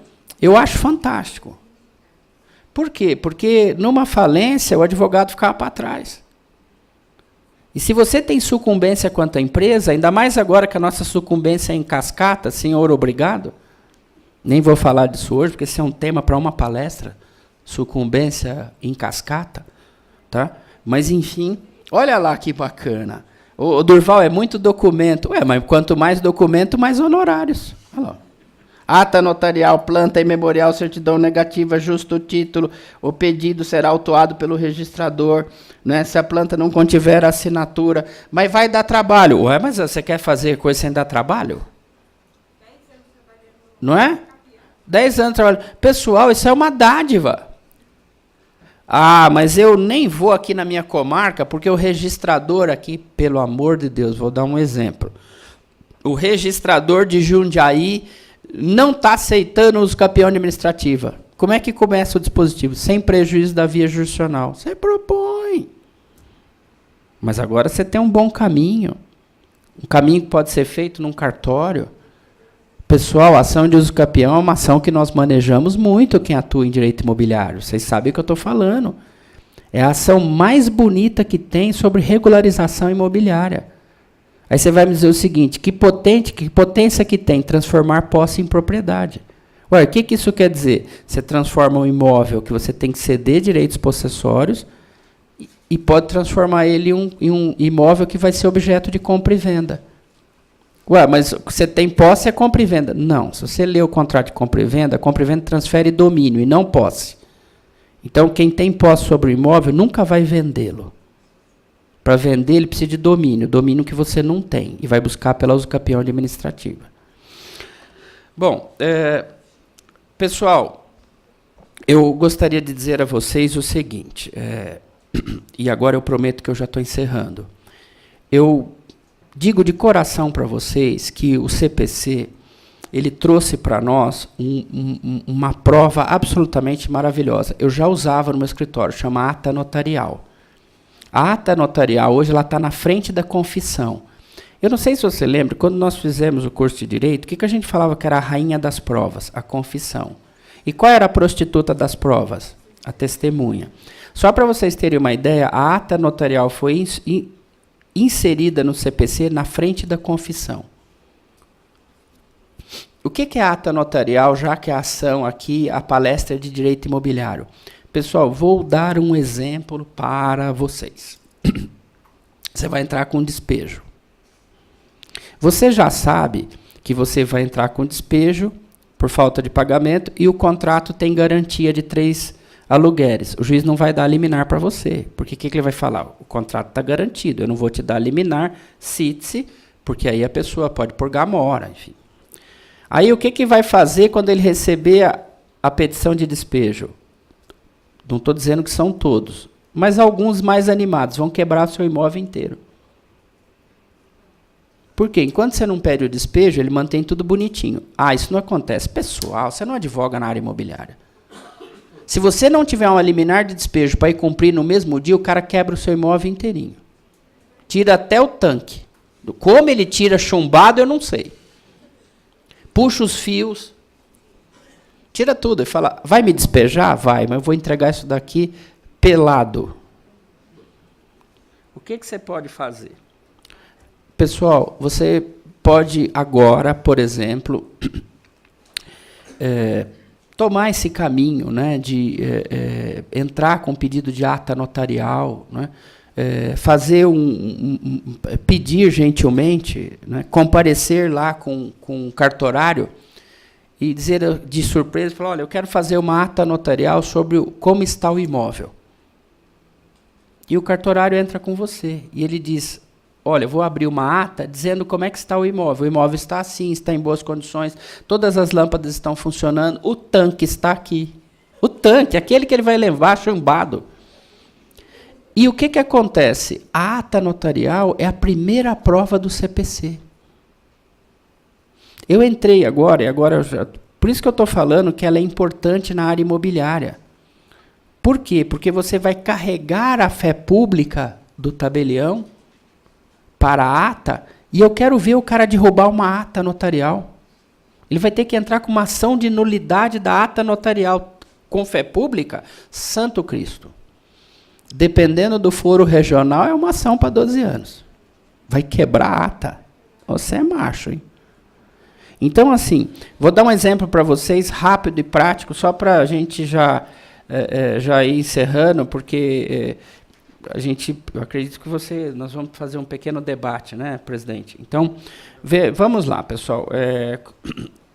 Eu acho fantástico. Por quê? Porque numa falência o advogado ficava para trás. E se você tem sucumbência quanto à empresa, ainda mais agora que a nossa sucumbência é em cascata, senhor obrigado, nem vou falar disso hoje, porque esse é um tema para uma palestra, sucumbência em cascata, tá? Mas, enfim, olha lá que bacana. O Durval, é muito documento. Mas quanto mais documento, mais honorários. Olha lá. Ata notarial, planta e memorial, certidão negativa, justo título, o pedido será autuado pelo registrador, né, se a planta não contiver assinatura. Mas vai dar trabalho. Mas você quer fazer coisa sem dar trabalho? 10 anos trabalhando. Não é? 10 anos trabalhando. Pessoal, isso é uma dádiva. Mas eu nem vou aqui na minha comarca, porque o registrador aqui, pelo amor de Deus, vou dar um exemplo. O registrador de Jundiaí não está aceitando o uso capião administrativa. Como é que começa o dispositivo? Sem prejuízo da via jurisdicional. Você propõe. Mas agora você tem um bom caminho. Um caminho que pode ser feito num cartório. Pessoal, a ação de uso capião é uma ação que nós manejamos muito quem atua em direito imobiliário. Vocês sabem o que eu estou falando. É a ação mais bonita que tem sobre regularização imobiliária. Aí você vai me dizer o seguinte, que potência que tem transformar posse em propriedade. Ué, o que isso quer dizer? Você transforma um imóvel que você tem que ceder direitos possessórios e pode transformar ele em um imóvel que vai ser objeto de compra e venda. Ué, mas você tem posse é compra e venda. Não, se você lê o contrato de compra e venda transfere domínio e não posse. Então, quem tem posse sobre o imóvel nunca vai vendê-lo. Para vender, ele precisa de domínio que você não tem, e vai buscar pela usucapião administrativa. Bom, pessoal, eu gostaria de dizer a vocês o seguinte, e agora eu prometo que eu já estou encerrando. Eu digo de coração para vocês que o CPC ele trouxe para nós uma prova absolutamente maravilhosa. Eu já usava no meu escritório, chama ata notarial. A ata notarial hoje ela está na frente da confissão. Eu não sei se você lembra, quando nós fizemos o curso de Direito, o que a gente falava que era a rainha das provas? A confissão. E qual era a prostituta das provas? A testemunha. Só para vocês terem uma ideia, a ata notarial foi inserida no CPC na frente da confissão. O que é ata notarial, já que a ação aqui, a palestra é de direito imobiliário? Pessoal, vou dar um exemplo para vocês. Você vai entrar com despejo. Você já sabe que você vai entrar com despejo por falta de pagamento e o contrato tem garantia de 3 aluguéis. O juiz não vai dar liminar para você. Porque o que ele vai falar? O contrato está garantido, eu não vou te dar liminar, cite-se, porque aí a pessoa pode pôr gamora, enfim. Aí o que vai fazer quando ele receber a petição de despejo? Não estou dizendo que são todos, mas alguns mais animados vão quebrar o seu imóvel inteiro. Por quê? Enquanto você não pede o despejo, ele mantém tudo bonitinho. Isso não acontece. Pessoal, você não advoga na área imobiliária. Se você não tiver uma liminar de despejo para ir cumprir no mesmo dia, o cara quebra o seu imóvel inteirinho. Tira até o tanque. Como ele tira chumbado, eu não sei. Puxa os fios. Tira tudo. E fala, vai me despejar? Vai, mas eu vou entregar isso daqui pelado. O que você pode fazer? Pessoal, você pode agora, por exemplo, tomar esse caminho, né, de entrar com pedido de ata notarial, né, fazer pedir gentilmente, né, comparecer lá com um cartorário e dizer de surpresa, falar, olha, eu quero fazer uma ata notarial sobre como está o imóvel. E o cartorário entra com você e ele diz, olha, eu vou abrir uma ata dizendo como é que está o imóvel. O imóvel está assim, está em boas condições, todas as lâmpadas estão funcionando, o tanque está aqui. O tanque, aquele que ele vai levar chumbado. E o que acontece? A ata notarial é a primeira prova do CPC. Eu entrei agora, por isso que eu estou falando que ela é importante na área imobiliária. Por quê? Porque você vai carregar a fé pública do tabelião para a ata, e eu quero ver o cara de roubar uma ata notarial. Ele vai ter que entrar com uma ação de nulidade da ata notarial com fé pública, Santo Cristo. Dependendo do foro regional, é uma ação para 12 anos. Vai quebrar a ata. Você é macho, hein? Então, assim, vou dar um exemplo para vocês, rápido e prático, só para a gente já ir encerrando, porque eu acredito que nós vamos fazer um pequeno debate, né, presidente? Então, vamos lá, pessoal.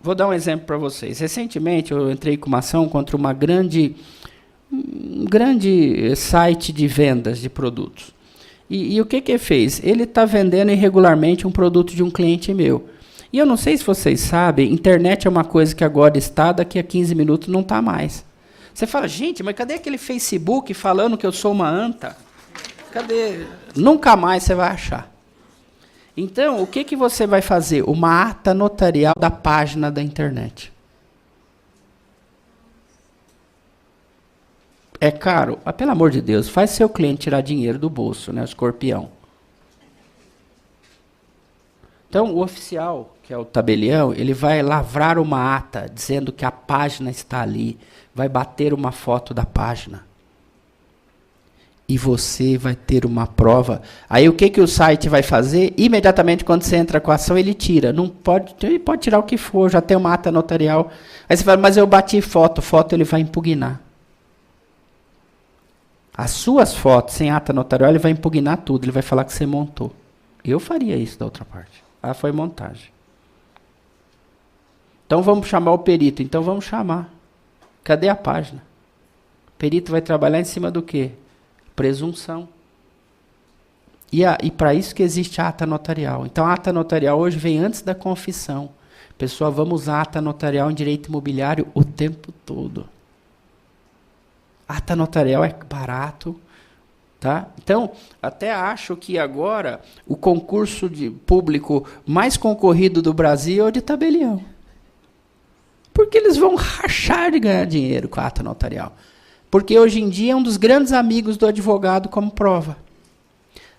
Vou dar um exemplo para vocês. Recentemente, eu entrei com uma ação contra um grande site de vendas de produtos. E o que fez? Ele está vendendo irregularmente um produto de um cliente meu. E eu não sei se vocês sabem, internet é uma coisa que agora está, daqui a 15 minutos não está mais. Você fala, gente, mas cadê aquele Facebook falando que eu sou uma anta? Cadê? Nunca mais você vai achar. Então, o que você vai fazer? Uma ata notarial da página da internet. É caro? Ah, pelo amor de Deus, faz seu cliente tirar dinheiro do bolso, né, o escorpião. Então, o oficial, que é o tabelião, ele vai lavrar uma ata dizendo que a página está ali, vai bater uma foto da página. E você vai ter uma prova. Aí o que o site vai fazer? Imediatamente quando você entra com a ação, ele tira. Ele pode tirar o que for, já tem uma ata notarial. Aí você fala, mas eu bati foto ele vai impugnar. As suas fotos sem ata notarial, ele vai impugnar tudo, ele vai falar que você montou. Eu faria isso da outra parte. Ah, foi montagem. Então vamos chamar o perito. Então vamos chamar. Cadê a página? O perito vai trabalhar em cima do quê? Presunção. E para isso que existe a ata notarial. Então a ata notarial hoje vem antes da confissão. Pessoal, vamos usar a ata notarial em direito imobiliário o tempo todo. A ata notarial é barato. Tá? Então, até acho que agora o concurso público mais concorrido do Brasil é o de tabelião. Porque eles vão rachar de ganhar dinheiro com a ata notarial. Porque hoje em dia é um dos grandes amigos do advogado como prova.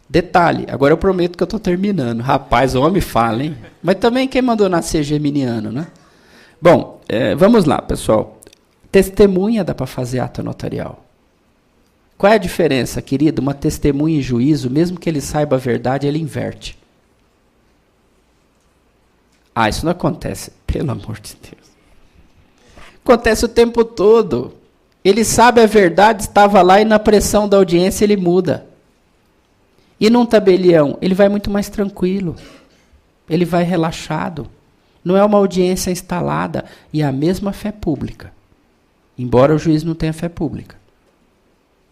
Detalhe, agora eu prometo que eu estou terminando. Rapaz, o homem fala, hein? Mas também quem mandou nascer geminiano, né? Bom, vamos lá, pessoal. Testemunha dá para fazer ata notarial. Qual é a diferença, querido? Uma testemunha em juízo, mesmo que ele saiba a verdade, ele inverte. Ah, isso não acontece. Pelo amor de Deus. Acontece o tempo todo. Ele sabe a verdade, estava lá e na pressão da audiência ele muda. E num tabelião, ele vai muito mais tranquilo. Ele vai relaxado. Não é uma audiência instalada. E é a mesma fé pública. Embora o juiz não tenha fé pública.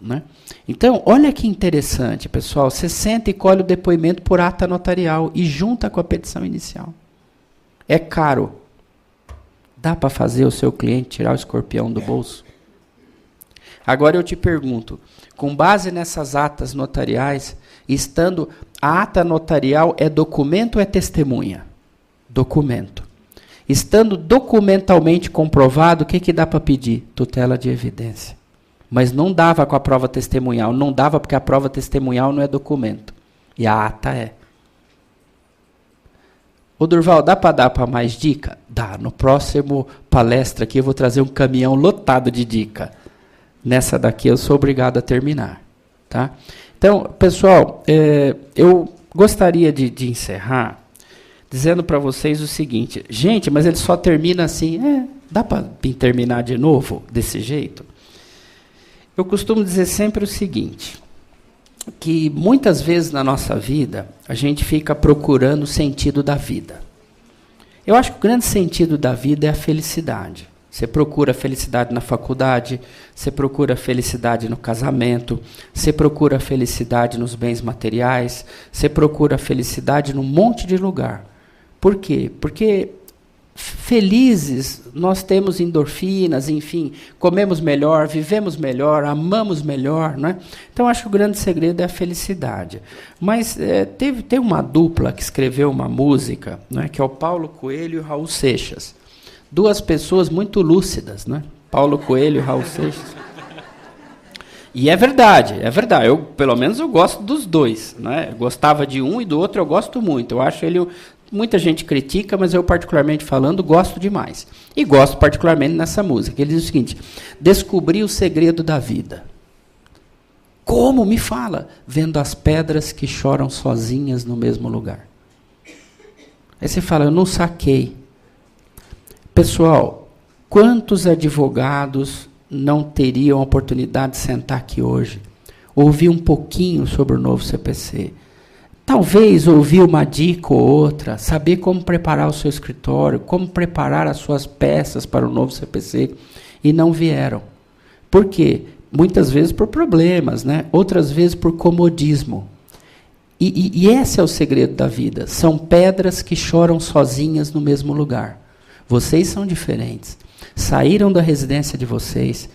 Né? Então, olha que interessante, pessoal. Você senta e colhe o depoimento por ata notarial e junta com a petição inicial. É caro. Dá para fazer o seu cliente tirar o escorpião do bolso? Agora eu te pergunto, com base nessas atas notariais, estando a ata notarial é documento ou é testemunha? Documento. Estando documentalmente comprovado, o que dá para pedir? Tutela de evidência. Mas não dava com a prova testemunhal. Não dava porque a prova testemunhal não é documento. E a ata é. Ô Durval, dá para mais dica? Dá. No próximo palestra aqui eu vou trazer um caminhão lotado de dica. Nessa daqui eu sou obrigado a terminar. Tá? Então, pessoal, eu gostaria de encerrar dizendo para vocês o seguinte. Gente, mas ele só termina assim. Dá para terminar de novo desse jeito? Eu costumo dizer sempre o seguinte, que muitas vezes na nossa vida, a gente fica procurando o sentido da vida. Eu acho que o grande sentido da vida é a felicidade. Você procura felicidade na faculdade, você procura felicidade no casamento, você procura felicidade nos bens materiais, você procura felicidade num monte de lugar. Por quê? Porque felizes nós temos endorfinas, enfim, comemos melhor, vivemos melhor, amamos melhor, né? Então acho que o grande segredo é a felicidade. Mas tem uma dupla que escreveu uma música, né, que é o Paulo Coelho e o Raul Seixas. Duas pessoas muito lúcidas, né? Paulo Coelho e Raul Seixas. E é verdade, é verdade. Pelo menos eu gosto dos dois, né? Eu gostava de um e do outro eu gosto muito. Eu acho ele... Muita gente critica, mas eu, particularmente falando, gosto demais. E gosto particularmente nessa música. Ele diz o seguinte: descobri o segredo da vida. Como? Me fala. Vendo as pedras que choram sozinhas no mesmo lugar. Aí você fala, eu não saquei. Pessoal, quantos advogados não teriam a oportunidade de sentar aqui hoje, ouvir um pouquinho sobre o novo CPC, talvez ouvir uma dica ou outra, saber como preparar o seu escritório, como preparar as suas peças para o novo CPC, e não vieram. Por quê? Muitas vezes por problemas, né? Outras vezes por comodismo. E esse é o segredo da vida. São pedras que choram sozinhas no mesmo lugar. Vocês são diferentes. Saíram da residência de vocês,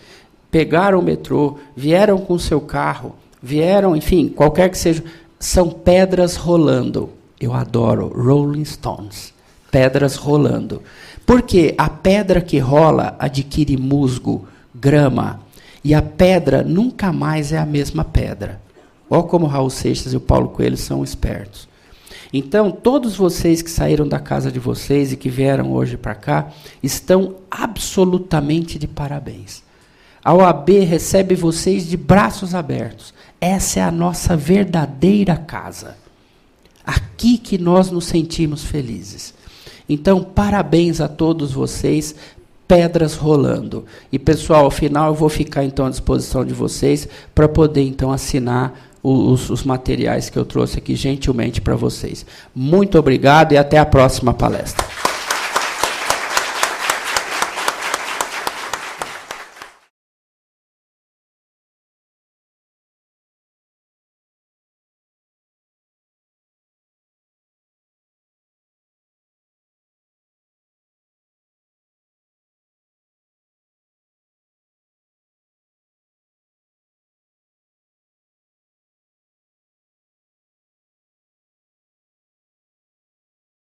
pegaram o metrô, vieram com o seu carro, vieram, enfim, qualquer que seja... São pedras rolando. Eu adoro Rolling Stones. Pedras rolando. Porque a pedra que rola adquire musgo, grama. E a pedra nunca mais é a mesma pedra. Olha como o Raul Seixas e o Paulo Coelho são espertos. Então, todos vocês que saíram da casa de vocês e que vieram hoje para cá, estão absolutamente de parabéns. A OAB recebe vocês de braços abertos. Essa é a nossa verdadeira casa. Aqui que nós nos sentimos felizes. Então, parabéns a todos vocês, pedras rolando. E, pessoal, ao final eu vou ficar, então, à disposição de vocês para poder, então, assinar os materiais que eu trouxe aqui gentilmente para vocês. Muito obrigado e até a próxima palestra.